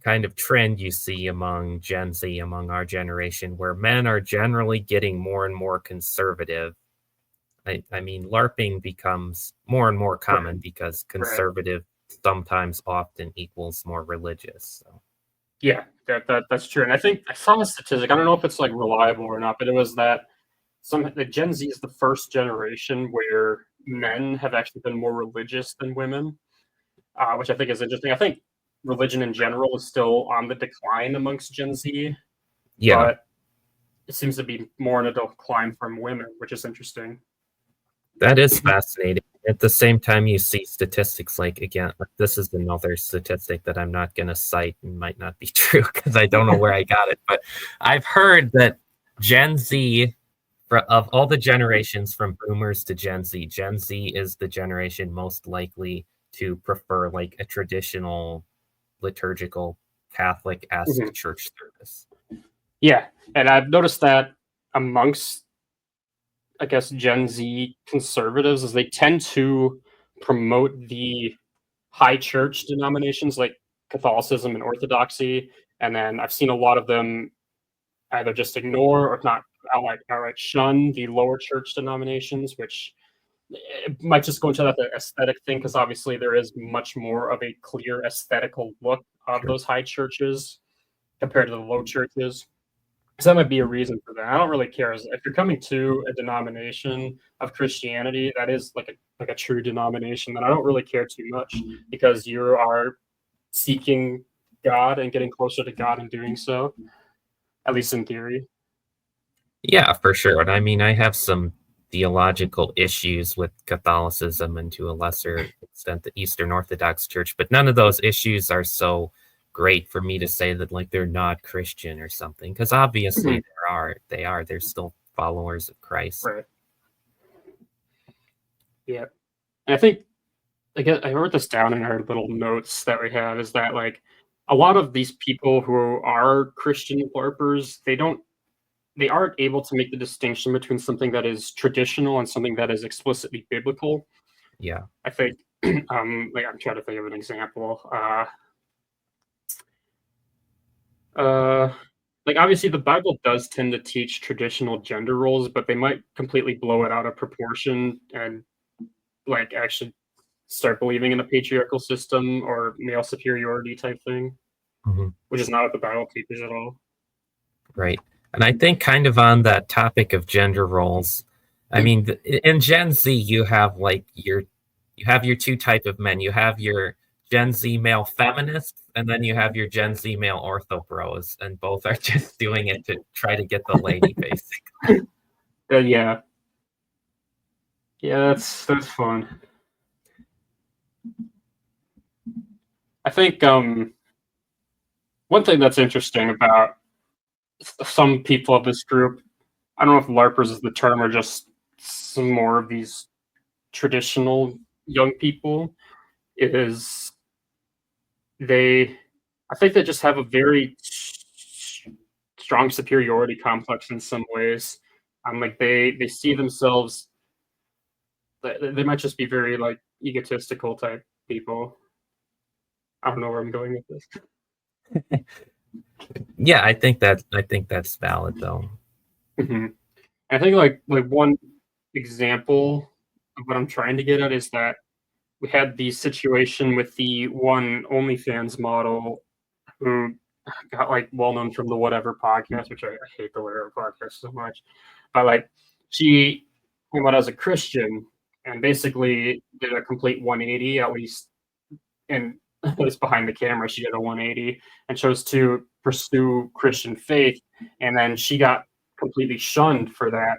kind of trend you see among Gen Z, among our generation, where men are generally getting more and more conservative, I mean, LARPing becomes more and more common because conservative sometimes often equals more religious. So. Yeah, that's true. And I think I saw a statistic. I don't know if it's like reliable or not, but it was that the Gen Z is the first generation where men have actually been more religious than women, which I think is interesting. I think religion in general is still on the decline amongst Gen Z, but it seems to be more in a decline from women, which is interesting. That is fascinating. At the same time, you see statistics like, again, this is another statistic that I'm not going to cite and might not be true because I don't know where I got it, but I've heard that Gen Z, of all the generations from boomers to Gen Z is the generation most likely to prefer like a traditional liturgical Catholic-esque church service. Yeah, and I've noticed that amongst, I guess, Gen Z conservatives is they tend to promote the high church denominations like Catholicism and Orthodoxy, and then I've seen a lot of them either just ignore or if not outright shun the lower church denominations, which it might just go into that aesthetic thing because obviously there is much more of a clear aesthetical look of those high churches compared to the low churches. So that might be a reason for that. I don't really care. If you're coming to a denomination of Christianity that is like a true denomination, then I don't really care too much because you are seeking God and getting closer to God in doing so, at least in theory. Yeah, for sure. And I mean, I have some theological issues with Catholicism and to a lesser extent the Eastern Orthodox Church, but none of those issues are so great for me to say that like they're not Christian or something, because obviously they're still followers of Christ. Right. Yeah. And I think I wrote this down in our little notes that we have is that like a lot of these people who are Christian LARPers, they aren't able to make the distinction between something that is traditional and something that is explicitly biblical. Yeah. I think like I'm trying to think of an example. Like obviously the Bible does tend to teach traditional gender roles, but they might completely blow it out of proportion and like actually start believing in a patriarchal system or male superiority type thing, which is not what the Bible teaches at all. Right. And I think kind of on that topic of gender roles, I mean, in Gen Z, you have your two type of men. You have your Gen Z male feminists, and then you have your Gen Z male ortho bros, and both are just doing it to try to get the lady, basically. Yeah. Yeah, that's fun. I think one thing that's interesting about some people of this group, I don't know if LARPers is the term or just some more of these traditional young people, is I think they just have a very strong superiority complex in some ways. Like they see themselves, they might just be very like egotistical type people. I don't know where I'm going with this. Yeah, I think that's valid though. Mm-hmm. I think like one example of what I'm trying to get at is that we had the situation with the one OnlyFans model who got like well known from the Whatever podcast, which I hate the Whatever podcast so much, but like she came out as a Christian and basically did a complete 180, at least behind the camera. She did a 180 and chose to pursue Christian faith, and then she got completely shunned for that,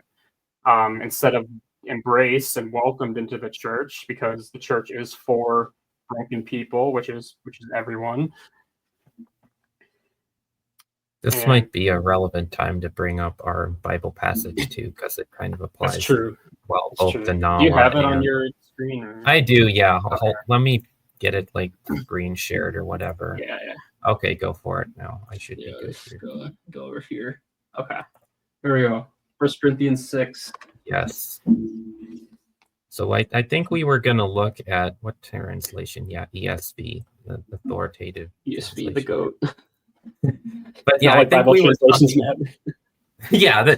instead of embraced and welcomed into the church, because the church is for broken people, which is everyone. This might be a relevant time to bring up our Bible passage too, because it kind of applies. That's true. Well, That's both true. to Nala. Do you have it on your screen? Or? I do. Yeah. Okay. Let me get it like screen shared or whatever. Yeah. Okay, go for it now. I should be good here. Go over here. Okay. Here we go. 1 Corinthians 6. Yes. So I think we were going to look at what translation? Yeah, ESV, the authoritative. ESV, the goat. But yeah, like I think Bible translations matter. Yeah,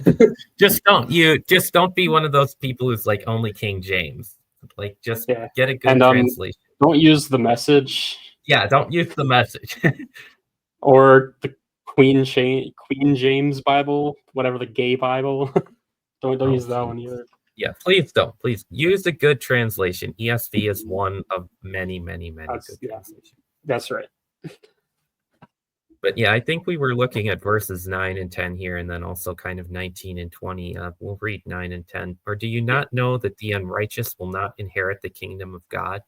just don't be one of those people who's like only King James. Like just get a good translation. Don't use the Message. Yeah, don't use the Message. Or the Queen James Bible, whatever, the gay Bible. don't use that one either. Yeah, please don't. Please use a good translation. ESV is one of many good translations. That's right. But yeah, I think we were looking at verses 9 and 10 here, and then also kind of 19 and 20. We'll read 9 and 10. Or do you not know that the unrighteous will not inherit the kingdom of God?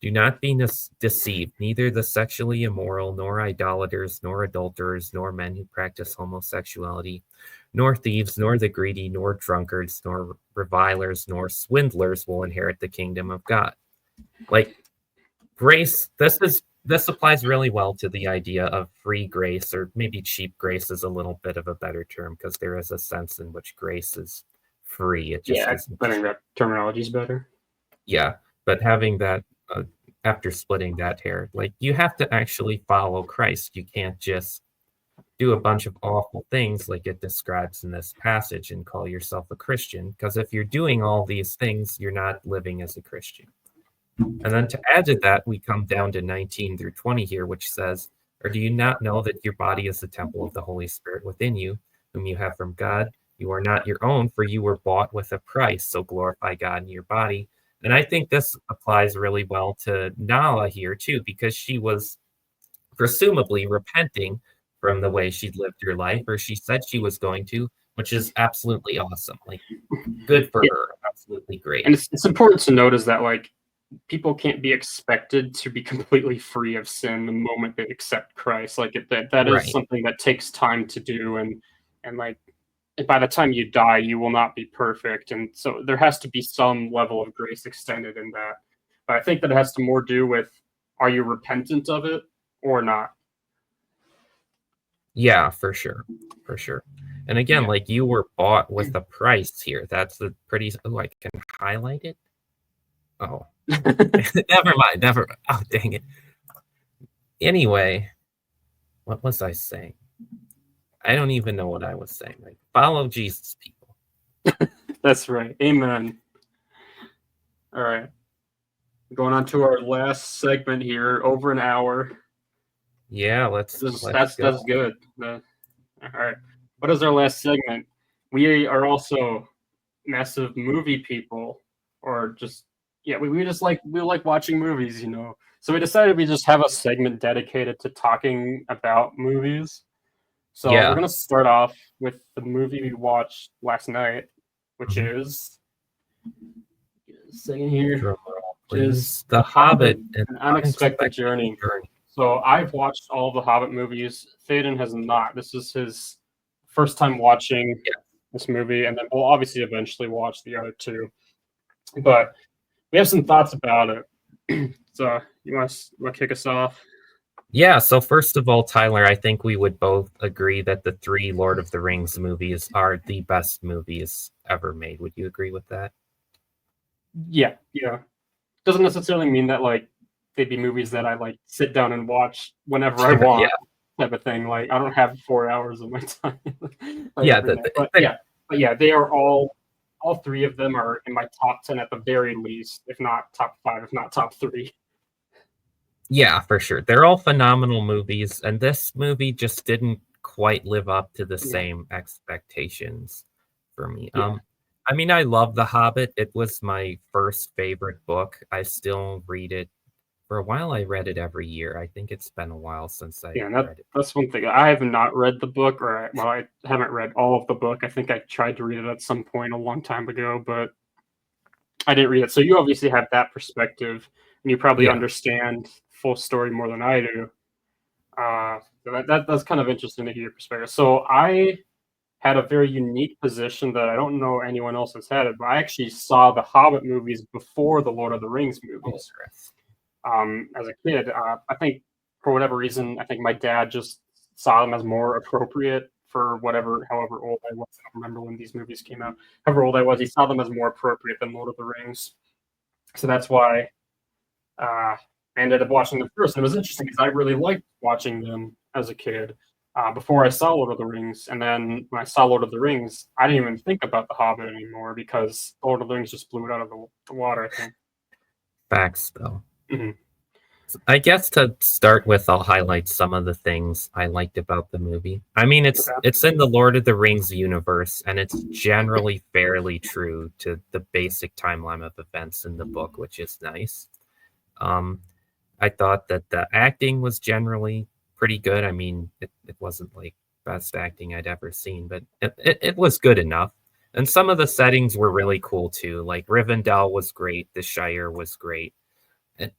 Do not be deceived. Neither the sexually immoral, nor idolaters, nor adulterers, nor men who practice homosexuality, nor thieves, nor the greedy, nor drunkards, nor revilers, nor swindlers will inherit the kingdom of God. Like grace, this applies really well to the idea of free grace, or maybe cheap grace is a little bit of a better term, because there is a sense in which grace is free. It just I think that terminology is better. Yeah, but having that, after splitting that hair, like you have to actually follow Christ. You can't just do a bunch of awful things like it describes in this passage and call yourself a Christian, because if you're doing all these things, you're not living as a Christian. And then to add to that, we come down to 19 through 20 here, which says, or do you not know that your body is the temple of the Holy Spirit within you, whom you have from God? You are not your own, for you were bought with a price, so glorify God in your body. And I think this applies really well to Nala here too, because she was presumably repenting from the way she'd lived her life, or she said she was going to, which is absolutely awesome. Like, good for her. Absolutely great. And it's important to note is that, like, people can't be expected to be completely free of sin the moment they accept Christ. Like that is something that takes time to do, and like by the time you die, you will not be perfect, and so there has to be some level of grace extended in that. But I think that it has to more do with, are you repentant of it or not? Yeah, for sure. And again, like you were bought with a price here. That's a pretty. Oh, I can highlight it. Oh, never mind. Oh, dang it. Anyway, what was I saying? I don't even know what I was saying. Like, follow Jesus, people. That's right. Amen. All right. Going on to our last segment here, over an hour. Yeah, let's go. That's good. All right. What is our last segment? We are also massive movie people, or just we just like watching movies, you know. So we decided we just have a segment dedicated to talking about movies. So we're gonna start off with the movie we watched last night, which is second here. Is The Hobbit: An Unexpected Journey. So I've watched all the Hobbit movies. Theoden has not. This is his first time watching this movie, and then we'll obviously eventually watch the other two. But we have some thoughts about it. So you want to kick us off? Yeah, so first of all, Tyler, I think we would both agree that the 3 Lord of the Rings movies are the best movies ever made. Would you agree with that? Yeah. Doesn't necessarily mean that like they'd be movies that I like sit down and watch whenever I want, type of thing. Like I don't have 4 hours of my time. But they are all 3 of them are in my top 10 at the very least, if not top 5, if not top 3. Yeah, for sure. They're all phenomenal movies, and this movie just didn't quite live up to the same expectations for me. I mean, I love The Hobbit. It was my first favorite book. I still read it. For a while, I read it every year. I think it's been a while since I read it. That's one thing. I have not read the book, I haven't read all of the book. I think I tried to read it at some point a long time ago, but I didn't read it. So you obviously have that perspective, and you probably understand full story more than I do. That's kind of interesting to hear your perspective. So I had a very unique position that I don't know anyone else has had it, but I actually saw the Hobbit movies before the Lord of the Rings movies. As a kid, I think for whatever reason, I think my dad just saw them as more appropriate for however old I was. I don't remember when these movies came out. However old I was, he saw them as more appropriate than Lord of the Rings. So that's why I ended up watching them first. And it was interesting because I really liked watching them as a kid. Before I saw Lord of the Rings, and then when I saw Lord of the Rings, I didn't even think about The Hobbit anymore because Lord of the Rings just blew it out of the water, I think. Facts, though. Mm-hmm. So I guess to start with, I'll highlight some of the things I liked about the movie. I mean, it's in the Lord of the Rings universe, and it's generally fairly true to the basic timeline of events in the book, which is nice. I thought that the acting was generally pretty good. I mean, it wasn't like best acting I'd ever seen, but it was good enough. And some of the settings were really cool too. Like Rivendell was great. The Shire was great.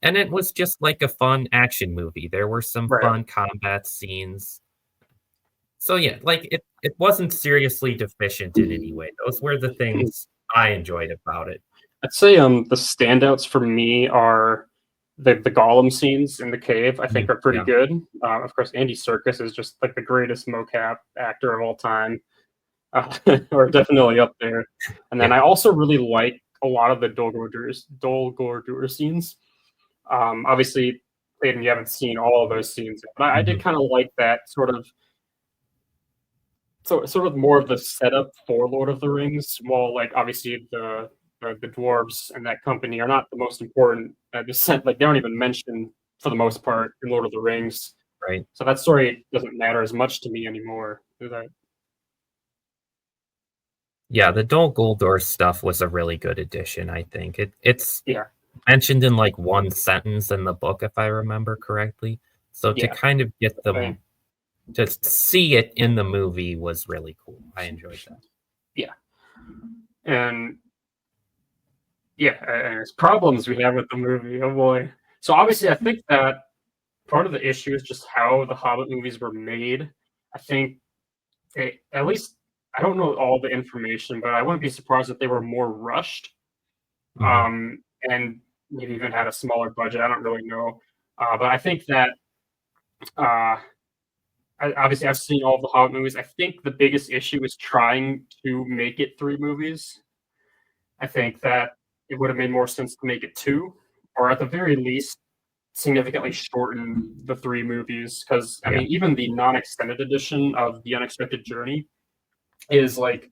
And it was just like a fun action movie. There were some fun combat scenes. So yeah, like it wasn't seriously deficient in any way. Those were the things I enjoyed about it. I'd say the standouts for me are the Gollum scenes in the cave. I think are pretty good. Of course, Andy Serkis is just like the greatest mocap actor of all time, or definitely up there. And then I also really like a lot of the Dol Guldur scenes. Obviously, Clayton, you haven't seen all of those scenes, but I did kind of like that sort of more of the setup for Lord of the Rings. While like obviously the dwarves and that company are not the most important. Like they don't even mention for the most part in Lord of the Rings. Right. So that story doesn't matter as much to me anymore. Yeah, the Dol Guldur stuff was a really good addition. I think it's mentioned in like one sentence in the book, if I remember correctly. So to kind of get them to see it in the movie was really cool. I enjoyed that. Yeah. And there's problems we have with the movie. Oh boy. So obviously I think that part of the issue is just how the Hobbit movies were made. I think at least I don't know all the information, but I wouldn't be surprised if they were more rushed. And maybe even had a smaller budget. I don't really know. But I think that obviously I've seen all the Hobbit movies. I think the biggest issue is trying to make it 3 movies. I think that it would have made more sense to make it 2, or at the very least, significantly shorten the 3 movies. Because I mean, even the non-extended edition of The Unexpected Journey is like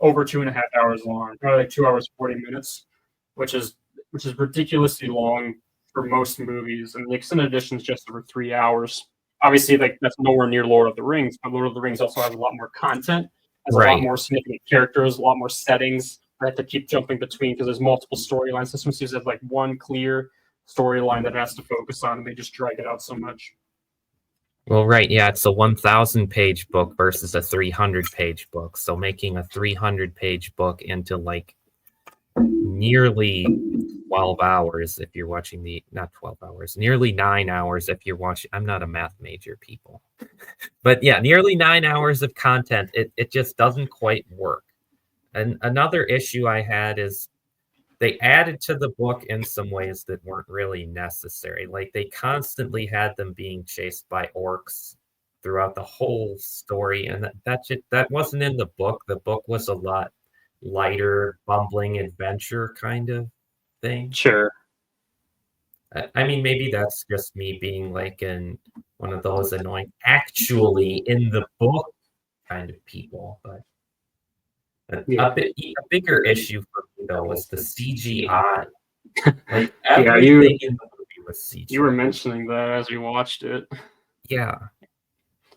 over 2.5 hours long, probably like 2 hours 40 minutes, which is which is ridiculously long for most movies, and the extended edition is just over 3 hours. Obviously, like that's nowhere near Lord of the Rings, but Lord of the Rings also has a lot more content, has a lot more significant characters, a lot more settings. I have to keep jumping between because there's multiple storylines. This one seems to have like one clear storyline that it has to focus on, and they just drag it out so much. Well, right, yeah, it's a 1,000-page book versus a 300-page book. So making a 300-page book into like nearly 12 hours if you're watching not 12 hours, nearly 9 hours if you're watching. I'm not a math major, people. But yeah, nearly 9 hours of content. It just doesn't quite work. And another issue I had is they added to the book in some ways that weren't really necessary. Like they constantly had them being chased by orcs throughout the whole story, and that wasn't in the book. The book was a lot lighter, bumbling adventure kind of thing. Sure. I mean, maybe that's just me being like one of those annoying, actually in the book kind of people, but. A bigger issue for me though was the CGI. Like everything in the movie was CGI. You were mentioning that as we watched it. Yeah.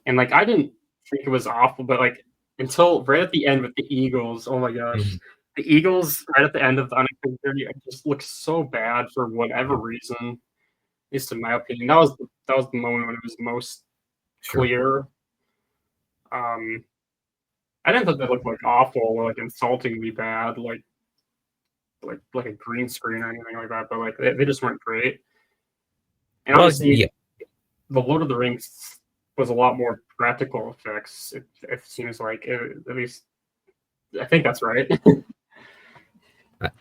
And like I didn't think it was awful, but like until right at the end with the Eagles, oh my gosh. Mm-hmm. The Eagles right at the end of the Unexpected Journey just looked so bad for whatever reason. At least in my opinion. That was the moment when it was most clear. I didn't think they looked like awful or like insultingly bad, like a green screen or anything like that, but like they just weren't great. And obviously, the Lord of the Rings was a lot more practical effects. It seems like at least I think that's right.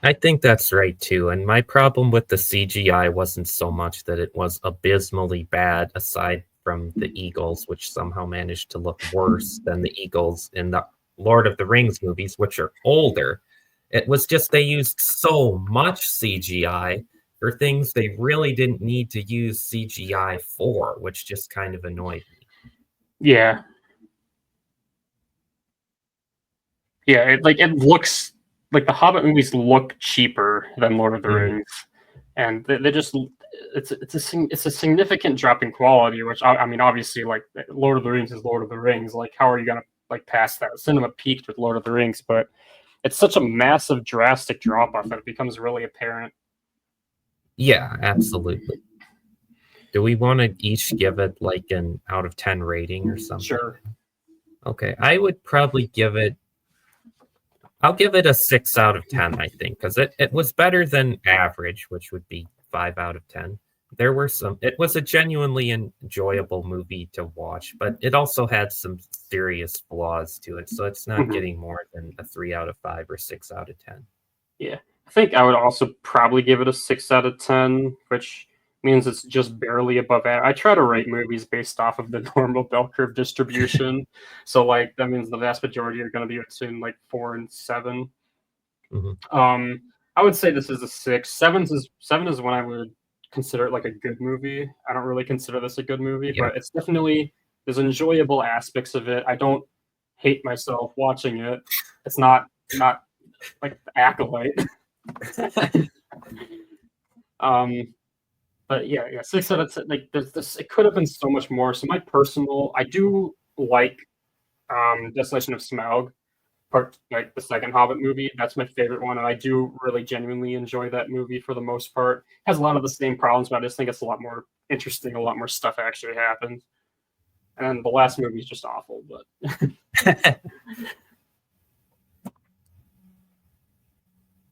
I think that's right too. And my problem with the CGI wasn't so much that it was abysmally bad, aside from the Eagles, which somehow managed to look worse than the Eagles in the Lord of the Rings movies, which are older. It was just they used so much CGI for things they really didn't need to use CGI for, which just kind of annoyed me. Yeah. Yeah, it looks like the Hobbit movies look cheaper than Lord of the Rings, and they just it's a significant drop in quality. Which I mean, obviously, like Lord of the Rings is Lord of the Rings. Like, how are you gonna like pass that? Cinema peaked with Lord of the Rings, but it's such a massive, drastic drop off that it becomes really apparent. Yeah, absolutely. Do we want to each give it like an out of 10 rating or something? Sure. Okay, I would probably give it. I'll give it a 6 out of 10, I think, because it was better than average, which would be 5 out of 10. There were it was a genuinely enjoyable movie to watch, but it also had some serious flaws to it. So it's not getting more than a 3 out of 5 or 6 out of 10. Yeah, I think I would also probably give it a 6 out of 10, which means it's just barely above average. I try to rate movies based off of the normal bell curve distribution. So like that means the vast majority are going to be between like 4 and 7. Mm-hmm. I would say this is a 6. 7 is when I would consider it like a good movie. I don't really consider this a good movie, but it's definitely, there's enjoyable aspects of it. I don't hate myself watching it. It's not like Acolyte. But yeah, 6 out of 10. Like there's this, it could have been so much more. So I do like Desolation of Smaug, like the second Hobbit movie. That's my favorite one, and I do really genuinely enjoy that movie for the most part. It has a lot of the same problems, but I just think it's a lot more interesting. A lot more stuff actually happens. And the last movie is just awful, but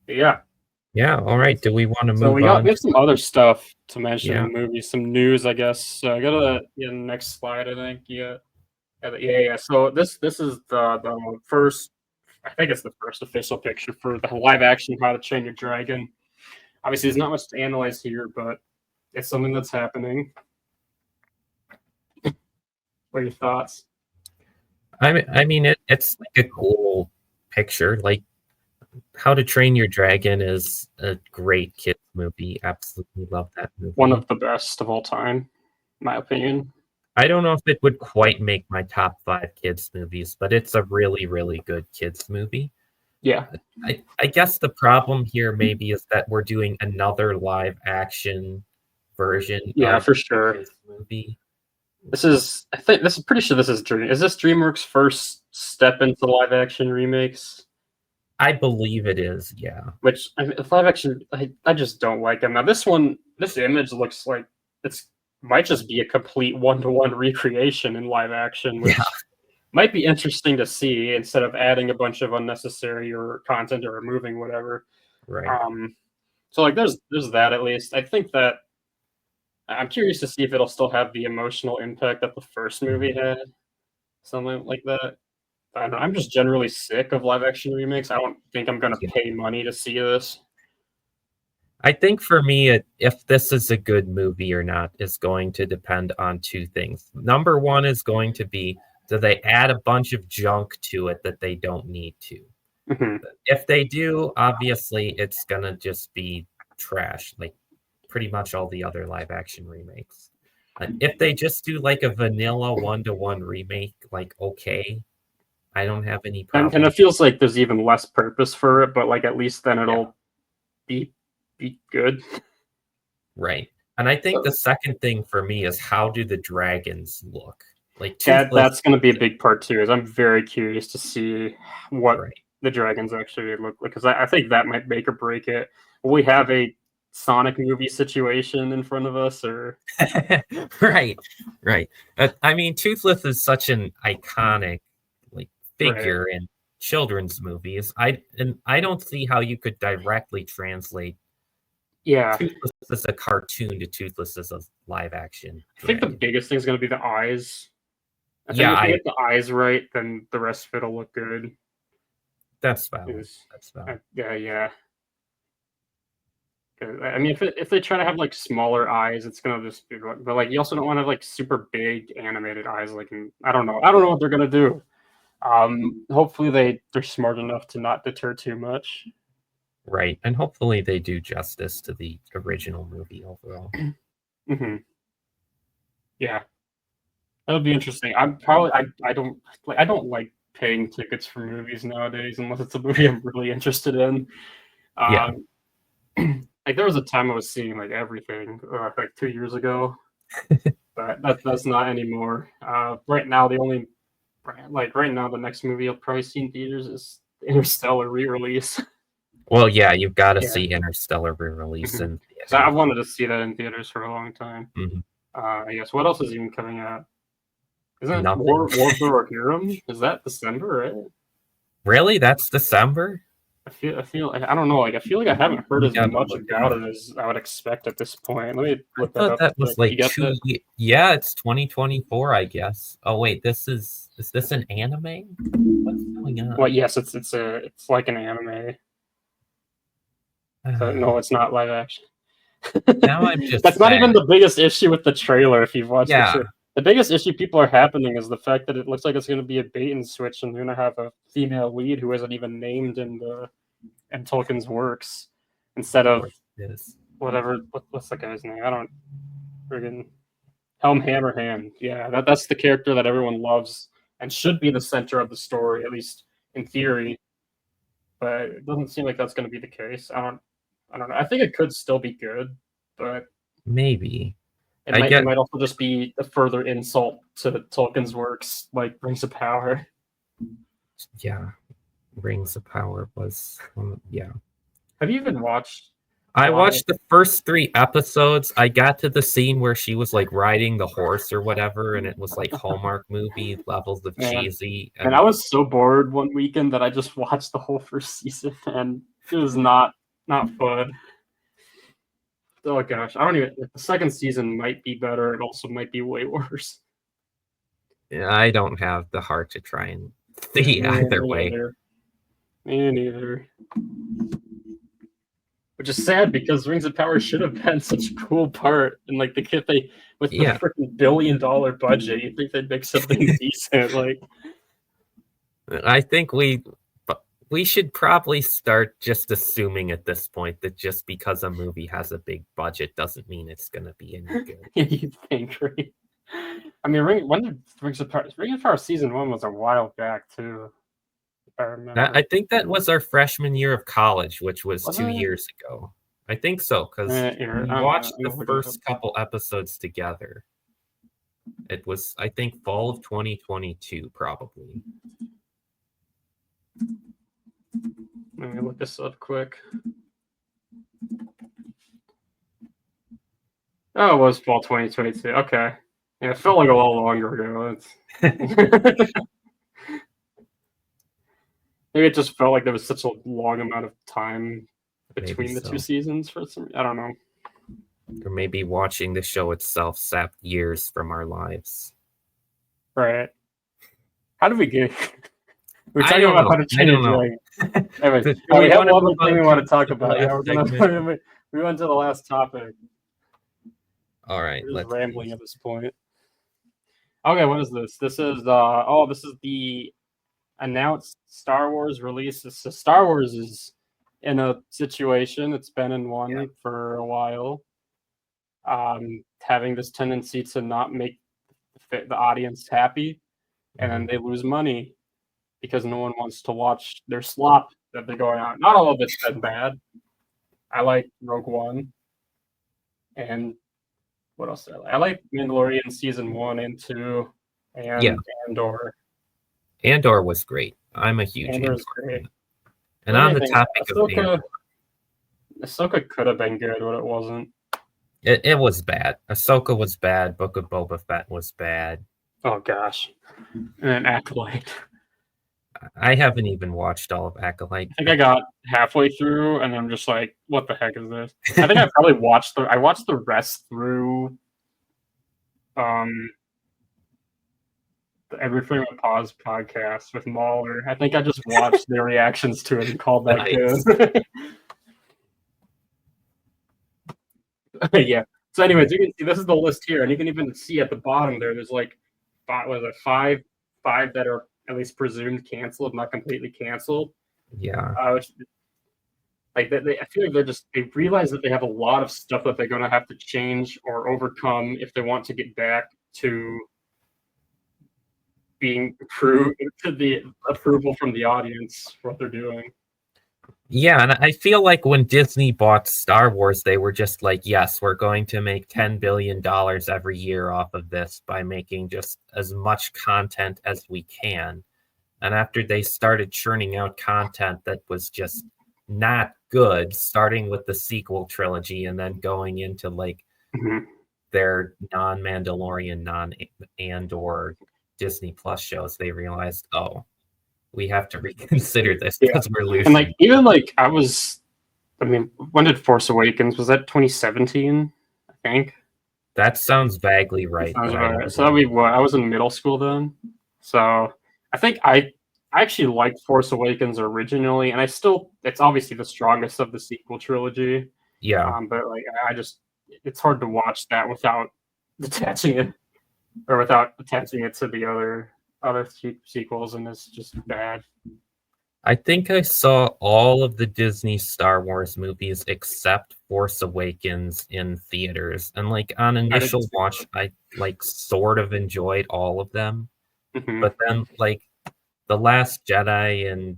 yeah. Yeah, all right. Do we want to move on? We have some other stuff to mention in the movie, some news, I guess. Go to the next slide, I think. Yeah. So this is the first, I think it's the first official picture for the live action How to Train Your Dragon. Obviously, there's not much to analyze here, but it's something that's happening. What are your thoughts? I mean, it's like a cool picture. Like, How to Train Your Dragon is a great kids movie. Absolutely love that movie. One of the best of all time, in my opinion. I don't know if it would quite make my top 5 kids movies, but it's a really, really good kids movie. Yeah. I guess the problem here maybe is that we're doing another live action version Yeah, of for sure. this movie. I think this is pretty sure this is Is this DreamWorks' first step into live action remakes? I believe it is, yeah. Which live action, I just don't like them. Now this image looks like it's might just be a complete 1-to-1 recreation in live action, which might be interesting to see instead of adding a bunch of unnecessary or content or removing whatever. Right. So like there's that at least. I think that I'm curious to see if it'll still have the emotional impact that the first movie had. Something like that. I don't know. I'm just generally sick of live action remakes. I don't think I'm gonna pay money to see this. I think for me, if this is a good movie or not is going to depend on two things. Number one is going to be, do they add a bunch of junk to it that they don't need to? Mm-hmm. If they do, obviously it's gonna just be trash, like pretty much all the other live action remakes. If they just do like a vanilla 1-to-1 remake, like okay, I don't have any problem. And it feels like there's even less purpose for it, but like at least then it'll be good. Right. And I think the second thing for me is, how do the dragons look? Like that's going to be a big part too. Is I'm very curious to see what the dragons actually look like, because I think that might make or break it. Will we have a Sonic movie situation in front of us, or right. I mean, Toothless is such an iconic like figure in children's movies. I don't see how you could directly translate Toothless as a cartoon to Toothless as a live action. I think the biggest thing is going to be the eyes. I think if you get the eyes right, then the rest of it will look good. That's valid. Yeah. I mean, if they try to have like smaller eyes, it's gonna just be. But like, you also don't want to have like super big animated eyes. Like, I don't know what they're gonna do. Hopefully they're smart enough to not deter too much. Right, and hopefully they do justice to the original movie overall. Mm-hmm. Yeah, that'll be interesting. I don't like paying tickets for movies nowadays unless it's a movie I'm really interested in. Like there was a time I was seeing like everything like 2 years ago, but that's not anymore. Right now the next movie I'll probably see in theaters is Interstellar re-release. Well, yeah, you've got to see Interstellar re-release in theaters. I wanted to see that in theaters for a long time. I guess what else is even coming out? Isn't it War of the Rohirrim? Is that December, right? Really? That's December? I feel like I don't know. Like I feel like I haven't heard as much about it as I would expect at this point. Let me look that up. That was like yeah, it's 2024, I guess. Oh wait, is this an anime? What's going on? Well, yes, it's like an anime. No, it's not live action. Now I'm just that's not even the biggest issue with the trailer. If you've watched the biggest issue people are happening is the fact that it looks like it's going to be a bait and switch, and you're going to have a female lead who isn't even named in Tolkien's works, instead of whatever. What's the guy's name? I don't friggin' Helm Hammerhand. Yeah, that's the character that everyone loves and should be the center of the story, at least in theory. But it doesn't seem like that's going to be the case. I don't know. I think it could still be good, but maybe it might also just be a further insult to Tolkien's works, like Rings of Power. Yeah, Rings of Power was Have you even watched? I watched the first 3 episodes. I got to the scene where she was like riding the horse or whatever, and it was like Hallmark movie levels of cheesy. And I was so bored one weekend that I just watched the whole first season, and it was not fun. Oh gosh, I don't even. The second season might be better. It also might be way worse. Yeah, I don't have the heart to try and see either way. Me neither. Which is sad because Rings of Power should have been such a cool part, and like the freaking $1 billion budget, you think they'd make something decent? Like, I think we should probably start just assuming at this point that just because a movie has a big budget doesn't mean it's going to be any good. You think, right? I mean, when did Rings of Power season 1 was a while back too. I remember. I think that was our freshman year of college, which was Was 2 it? years ago. I think so, because Here, we I'm watched gonna the look it first up. couple episodes together. It was, I think, fall of 2022, probably. Let me look this up quick. Oh, it was fall 2022. Okay. Yeah, it felt like a lot longer ago. Maybe it just felt like there was such a long amount of time between the two seasons for some. I don't know. Or maybe watching the show itself sapped years from our lives. Right. How did we get? We're talking about how to change it. Anyways, we have one more thing we want to talk about. We went to the last topic. All right, we're just rambling at this point. Okay, what is this? This is this is the announced Star Wars release. So Star Wars is in a situation. It's been in one for a while. Having this tendency to not make the audience happy, and then they lose money because no one wants to watch their slop that they're going on. Not all of it's been bad. I like Rogue One, and what else did I like? I like Mandalorian season 1 and 2, and Andor. Andor was great. I'm a huge Andor great. And on the topic of Andor, Ahsoka could have been good, but it wasn't. It was bad. Ahsoka was bad. Book of Boba Fett was bad. Oh gosh. And then Acolyte. I haven't even watched all of Acolyte. I think I got halfway through, and I'm just like, "What the heck is this?" I think I probably watched the rest through. The Everything with Pause podcast with Mahler. I think I just watched their reactions to it and called that good. Yeah. So, anyways, you can see this is the list here, and you can even see at the bottom there. There's like, five that are at least presumed canceled, not completely canceled. Yeah. I feel like they realize that they have a lot of stuff that they're going to have to change or overcome if they want to get back to being approved to the approval from the audience for what they're doing. Yeah, and I feel like when Disney bought Star Wars, they were just like, yes, we're going to make $10 billion every year off of this by making just as much content as we can. And after they started churning out content that was just not good, starting with the sequel trilogy and then going into like their non-Mandalorian, non-Andor Disney Plus shows, they realized, oh, we have to reconsider this because we're losing. And like even like when did Force Awakens? Was that 2017? I think. That sounds vaguely right. So that'd be what I was in middle school then. So I think I actually liked Force Awakens originally, and it's obviously the strongest of the sequel trilogy. Yeah. But like it's hard to watch that without attaching it to the other sequels, and it's just bad. I think I saw all of the Disney Star Wars movies except Force Awakens in theaters, and like on initial watch, I like sort of enjoyed all of them, but then like The Last Jedi and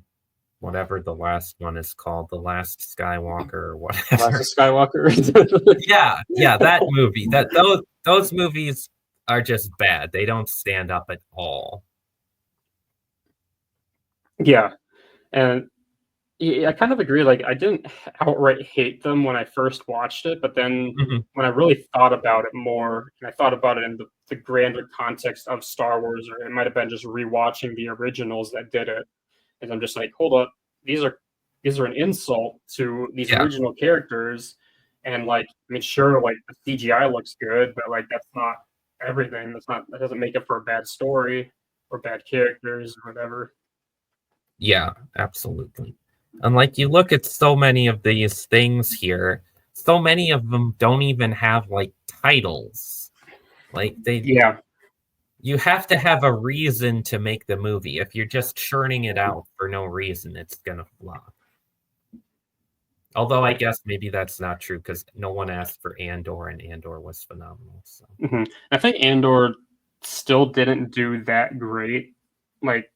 whatever the last one is called, The Last Skywalker or whatever. Last Skywalker. yeah, that movie. Those movies are just bad. They don't stand up at all. Yeah, and I kind of agree. Like, I didn't outright hate them when I first watched it, but then when I really thought about it more, and I thought about it in the grander context of Star Wars, or it might have been just rewatching the originals that did it, and I'm just like, hold up, these are an insult to these original characters, and like, I mean, sure, like the CGI looks good, but like that's not everything. That doesn't make it for a bad story or bad characters or whatever. Yeah, absolutely. And like you look at so many of these things here, so many of them don't even have like titles. Like you have to have a reason to make the movie. If you're just churning it out for no reason, it's gonna flop. Although I guess maybe that's not true because no one asked for Andor, and Andor was phenomenal. So I think Andor still didn't do that great. Like,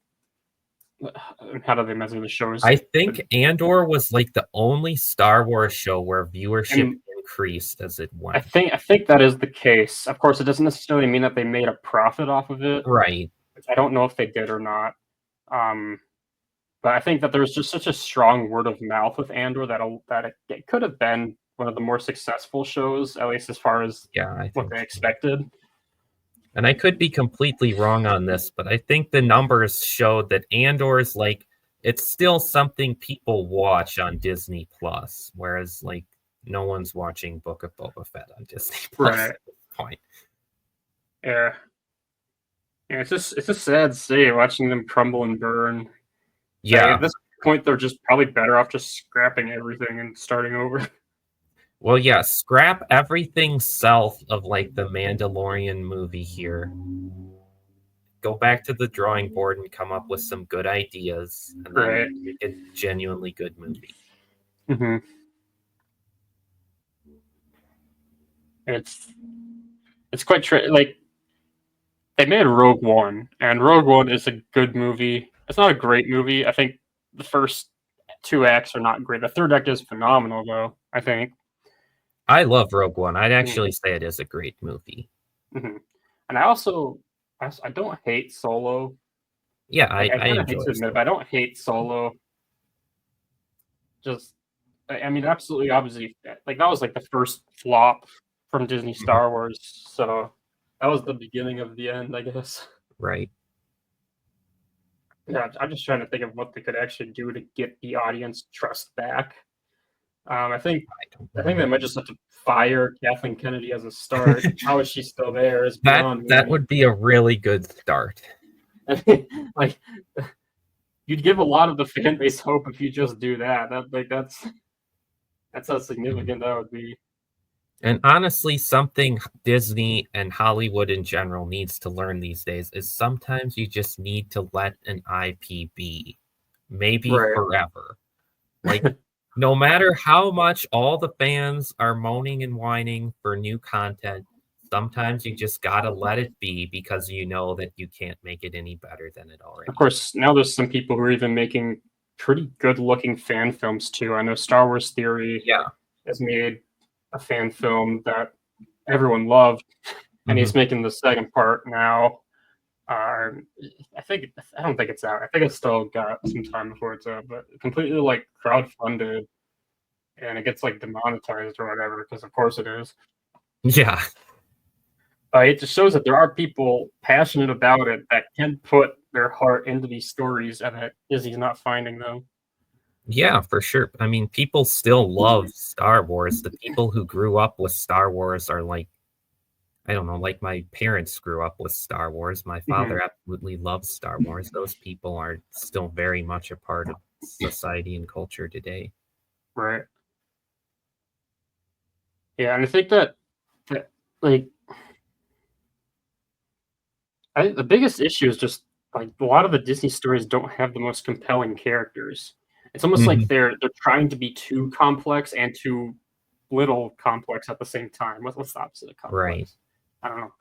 how do they measure the shows? I think Andor was like the only Star Wars show where viewership increased as it went. I think that is the case. Of course, it doesn't necessarily mean that they made a profit off of it. Right. I don't know if they did or not. But I think that there was just such a strong word of mouth with Andor that it could have been one of the more successful shows, at least as far as what they expected. And I could be completely wrong on this, but I think the numbers showed that Andor's like, it's still something people watch on Disney Plus, whereas like no one's watching Book of Boba Fett on Disney Plus at this point. Yeah. Yeah, it's a sad state watching them crumble and burn. Yeah. At this point, they're just probably better off just scrapping everything and starting over. Well, yeah, scrap everything south of like the Mandalorian movie here. Go back to the drawing board and come up with some good ideas, and then make a genuinely good movie. Mm-hmm. It's quite like they made Rogue One, and Rogue One is a good movie. It's not a great movie. I think the first 2 acts are not great. The third act is phenomenal, though, I think. I love Rogue One. I'd actually say it is a great movie. Mm-hmm. And I don't hate Solo. Yeah, I enjoy hate to admit, but I don't hate Solo. I mean, absolutely, obviously, like that was like the first flop from Disney Star Wars, so that was the beginning of the end, I guess. Right. Yeah, I'm just trying to think of what they could actually do to get the audience trust back. I think they might just have to fire Kathleen Kennedy as a start. How is she still there? Is beyond that would be a really good start. Like, you'd give a lot of the fan base hope if you just do that. That's how significant that would be. And honestly, something Disney and Hollywood in general needs to learn these days is sometimes you just need to let an IP be, maybe forever. Like, no matter how much all the fans are moaning and whining for new content, sometimes you just gotta let it be because you know that you can't make it any better than it already. Of course, now there's some people who are even making pretty good-looking fan films too. I know Star Wars Theory has made a fan film that everyone loved, and he's making the second part now. I don't think it's out. I think it's still got some time before it's out, but completely like crowdfunded, and it gets like demonetized or whatever because of course it is. Yeah. It just shows that there are people passionate about it that can put their heart into these stories, and that Disney's not finding them. Yeah, for sure. I mean, people still love Star Wars. The people who grew up with Star Wars are like, I don't know, like my parents grew up with Star Wars. My father absolutely loves Star Wars. Those people are still very much a part of society and culture today. Right. Yeah, and I think that like, the biggest issue is just like a lot of the Disney stories don't have the most compelling characters. It's almost like they're trying to be too complex and too little complex at the same time. What's the opposite of complex? Right. I don't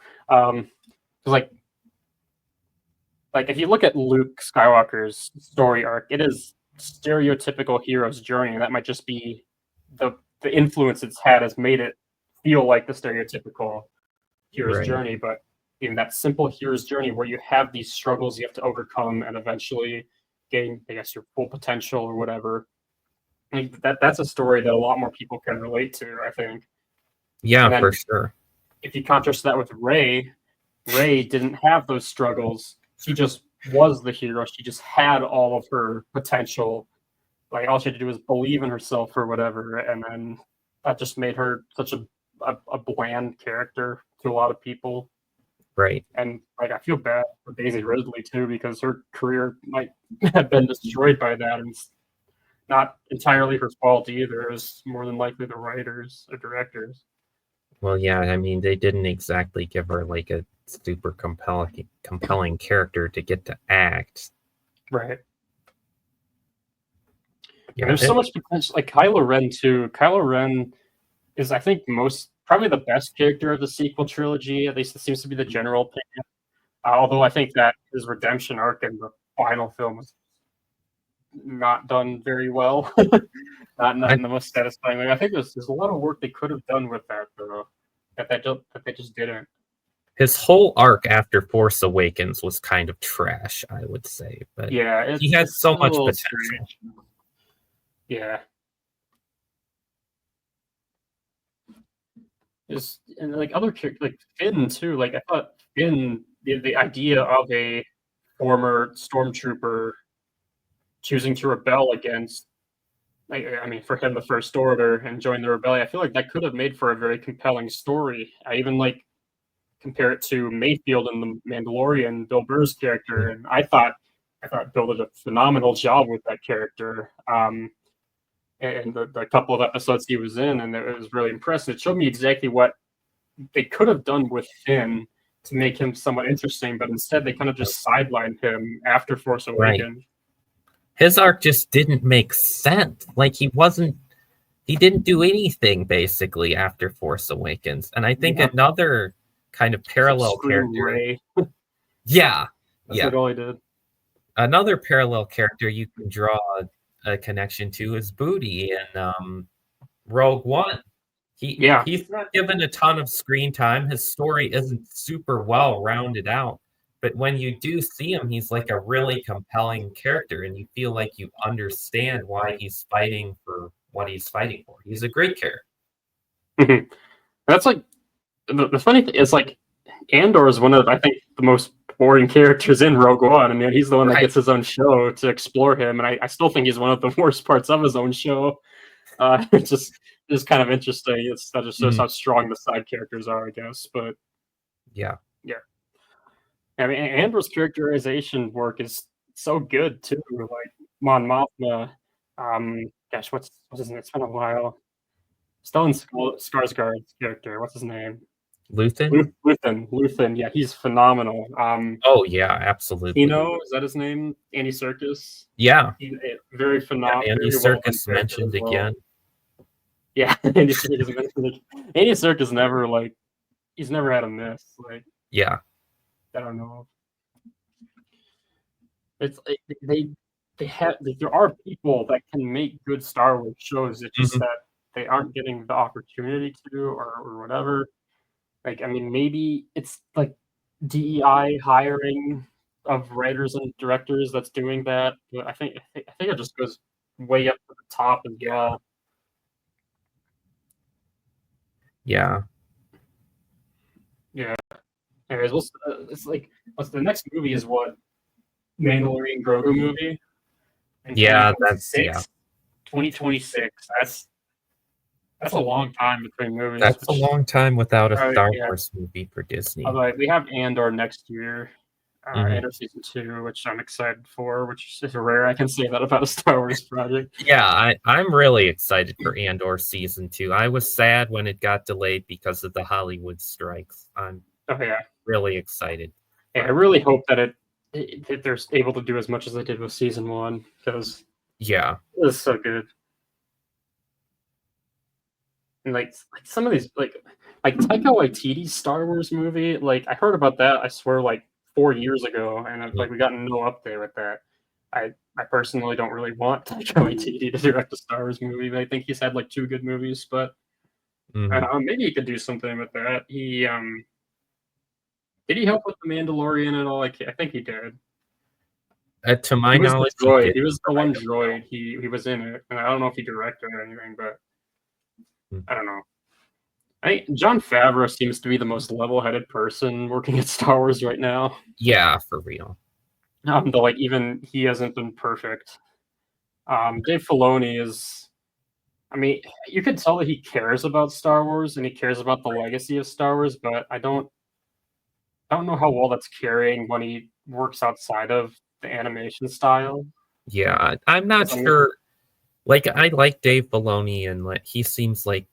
know. Like if you look at Luke Skywalker's story arc, it is stereotypical hero's journey. That might just be the influence it's had has made it feel like the stereotypical hero's journey. But in that simple hero's journey where you have these struggles you have to overcome and eventually gain, I guess, your full potential or whatever. I think that's a story that a lot more people can relate to, I think. Yeah, for sure. If you contrast that with Rey didn't have those struggles. She just was the hero. She just had all of her potential. Like, all she had to do was believe in herself or whatever, and then that just made her such a bland character to a lot of people. Right. And like, I feel bad for Daisy Ridley too, because her career might have been destroyed by that, and it's not entirely her fault either. It was more than likely the writers or directors. Well, yeah, I mean, they didn't exactly give her like a super compelling character to get to act. Right. Yeah, there's so much potential. Like Kylo Ren too. Kylo Ren is, I think, probably the best character of the sequel trilogy. At least it seems to be the general opinion. Although I think that his redemption arc in the final film was not done very well. not in the most satisfying way. I think there's a lot of work they could have done with that though, that they just didn't. His whole arc after Force Awakens was kind of trash, I would say. But yeah, he had so much potential. Strange. Yeah. And like other characters, like Finn too. Like I thought Finn, the idea of a former stormtrooper choosing to rebel against, I mean, for him, the First Order and join the rebellion, I feel like that could have made for a very compelling story. I even like compare it to Mayfield in The Mandalorian, Bill Burr's character, and I thought Bill did a phenomenal job with that character. And the couple of episodes he was in, and it was really impressive. It showed me exactly what they could have done with Finn to make him somewhat interesting, but instead they kind of just sidelined him after Force Awakens. Right. His arc just didn't make sense. Like he didn't do anything basically after Force Awakens. And I think another kind of parallel character. Yeah. That's like all he did. Another parallel character you can draw a connection to is Booty in Rogue One. He's not given a ton of screen time. His story isn't super well rounded out, but when you do see him, he's like a really compelling character, and you feel like you understand why he's fighting for what he's fighting for. He's a great character. That's like the funny thing is, like, Andor is one of, I think, the most boring characters in Rogue One. I mean, he's the one that gets his own show to explore him, and I still think he's one of the worst parts of his own show. It's just kind of interesting. That just shows how strong the side characters are, I guess. But yeah. I mean, Andor's characterization work is so good too. Like Mon Mothma. Gosh, what's his name? It's been a while. Stellan Skarsgård's character. What's his name? Luthen. Yeah, he's phenomenal. Oh yeah, absolutely. Is that his name? Andy Serkis. Yeah, very phenomenal. Andy Serkis mentioned again. Yeah, Andy Serkis mentioned. Andy Serkis he's never had a miss. Like, yeah, I don't know. It's like there are people that can make good Star Wars shows. It's just that they aren't getting the opportunity to, or whatever. Like, I mean, maybe it's like DEI hiring of writers and directors that's doing that. But I think it just goes way up to the top as well. Yeah. Anyways, what's the next movie is what? Mandalorian Grogu movie? Yeah, 2026. That's a long time between movies. That's a long time without a Star Wars movie for Disney. Although we have Andor next year, Andor Season 2, which I'm excited for, which is rare. I can say that about a Star Wars project. Yeah, I'm really excited for Andor Season 2. I was sad when it got delayed because of the Hollywood strikes. I'm really excited. Yeah, I really hope that they're able to do as much as they did with Season 1, because it was so good. And like some of these, like Taika Waititi's Star Wars movie, like I heard about that, I swear, like 4 years ago, and we got no update with that. I personally don't really want Taika Waititi to direct a Star Wars movie. I think he's had like 2 good movies, but maybe he could do something with that. He did he help with The Mandalorian at all? I think he did. To my knowledge, he was the one droid. He was in it, and I don't know if he directed or anything, but I don't know. Jon Favreau seems to be the most level-headed person working at Star Wars right now. Yeah, for real. Though, even he hasn't been perfect. Dave Filoni is. I mean, you could tell that he cares about Star Wars and he cares about the legacy of Star Wars, but I don't know how well that's carrying when he works outside of the animation style. Yeah, I'm not sure. Like, I like Dave Filoni, and he seems like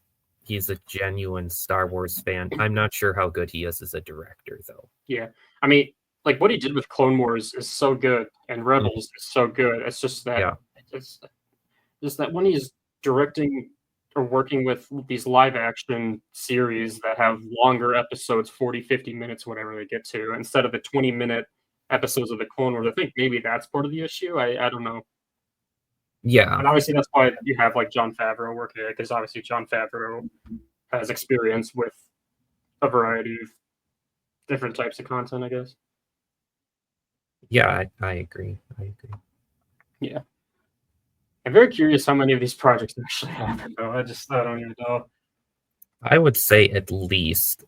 he's a genuine Star Wars fan. I'm not sure how good he is as a director, though. Yeah, I mean, like what he did with Clone Wars is so good, and Rebels is so good. It's just that, just that when he's directing or working with these live action series that have longer episodes, 40, 50 minutes, whatever they get to, instead of the 20-minute episodes of the Clone Wars, I think maybe that's part of the issue. I don't know. Yeah, And obviously that's why you have like Jon Favreau working it, because obviously Jon Favreau has experience with a variety of different types of content, I guess. yeah, I agree. I agree. Yeah. I'm very curious how many of these projects actually happen, though. I don't even know. I would say at least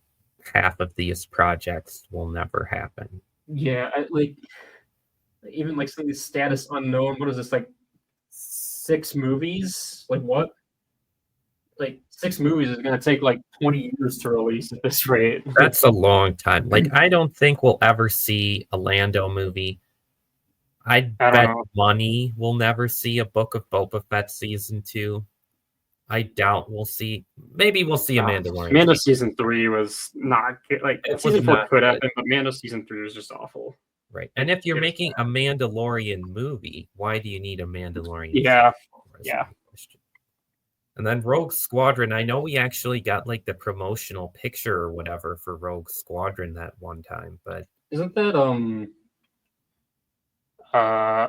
half of these projects will never happen. Yeah, even like some of these status unknown. What is this, like 6 movies? Like what? Like 6 movies is gonna take like 20 years to release at this rate. That's a long time. Like, I don't think we'll ever see a Lando movie. I I don't bet know. money we'll never see a Book of Boba Fett season 2. I doubt we'll see. Maybe we'll see a Mandalorian. Mando season 3 was not good. Like It season was 4 not could good. happen, but Mando season 3 was just awful. Right. And if you're It was making a Mandalorian movie, why do you need a Mandalorian? Yeah. sequel? Yeah. And then Rogue Squadron, I know we actually got like the promotional picture or whatever for Rogue Squadron that one time, but Isn't that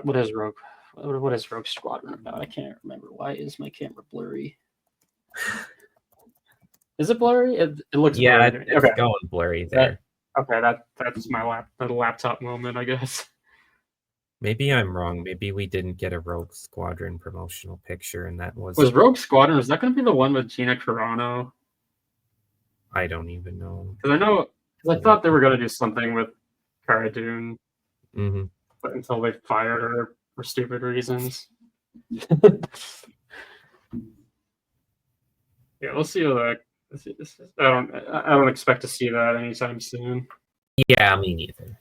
what is Rogue Squadron about? I can't remember. Why is my camera blurry? Is it blurry? It looks yeah, blurry. it's Okay. going blurry there. That's my laptop moment, I guess. Maybe I'm wrong. Maybe we didn't get a Rogue Squadron promotional picture, and that was Rogue Squadron, is that going to be the one with Gina Carano? I don't even know. Because I thought they were going to do something with Cara Dune, but until they fired her for stupid reasons. Yeah, we'll see how that. I don't expect to see that anytime soon. Yeah, me neither.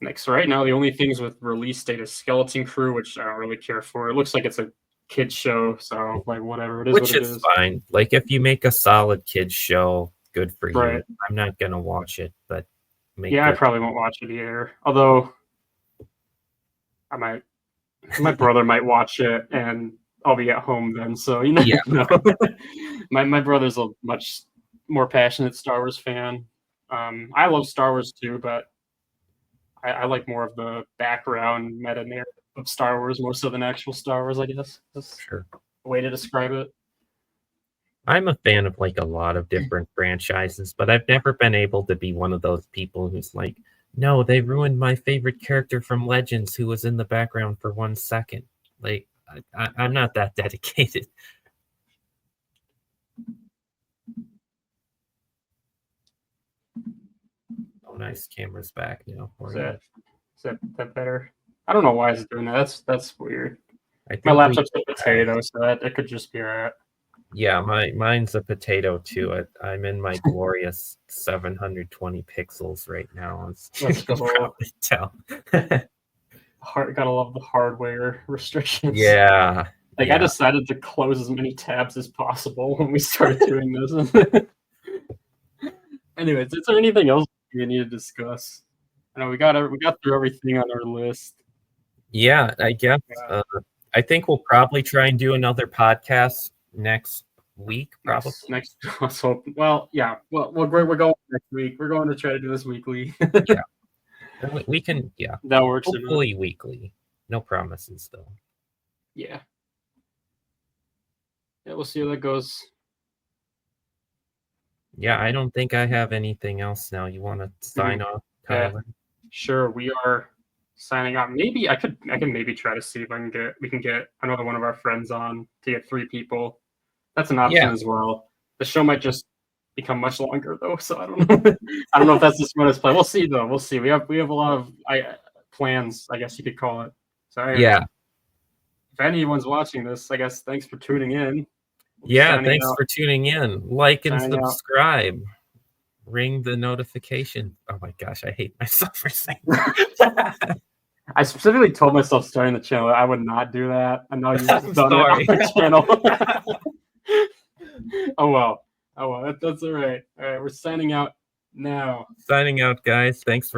Next, right now, the only things with release date is Skeleton Crew, which I don't really care for. It looks like it's a kids show, so like whatever it is. Which is fine. Like if you make a solid kids show, good for you. Right. I'm not gonna watch it, but I probably won't watch it either. Although my brother might watch it, and I'll be at home then. So you know, my brother's a much more passionate Star Wars fan. I love Star Wars too, but I like more of the background meta narrative of Star Wars more so than actual Star Wars, I guess. That's sure a way to describe it. I'm a fan of like a lot of different franchises, but I've never been able to be one of those people who's like, no, they ruined my favorite character from Legends who was in the background for 1 second. Like, I'm not that dedicated. Oh, nice. Camera's back now. Is that better? I don't know why it's doing that. That's weird. My laptop's a potato, so that could just be that. Yeah, mine's a potato too. I'm in my glorious 720 pixels right now. As you can probably tell. Gotta love the hardware restrictions. Yeah. I decided to close as many tabs as possible when we started doing this. Anyways, is there anything else we need to discuss? I know we got through everything on our list. Yeah, I guess. I think we'll probably try and do another podcast next week, probably. Next well, yeah. Well, we're going next week. We're going to try to do this weekly. Yeah. We can, yeah. That works. Hopefully weekly. No promises, though. Yeah. Yeah, we'll see how that goes. Yeah, I don't think I have anything else now. You want to sign off, Tyler? Yeah. Sure, we are signing off. Maybe I can maybe try to see if we can get another one of our friends on to get 3 people. That's an option as well. The show might just become much longer though, so I don't know. I don't know if that's the smartest play. We'll see though. We'll see. We have a lot of plans, I guess you could call it. So yeah. If anyone's watching this, I guess thanks for tuning in. Yeah, thanks for tuning in. Like and subscribe. Ring the notification. Oh my gosh, I hate myself for saying that. I specifically told myself starting the channel I would not do that. I know you've done it on the channel. Oh well, that's all right. All right, we're signing out now. Signing out, guys. Thanks for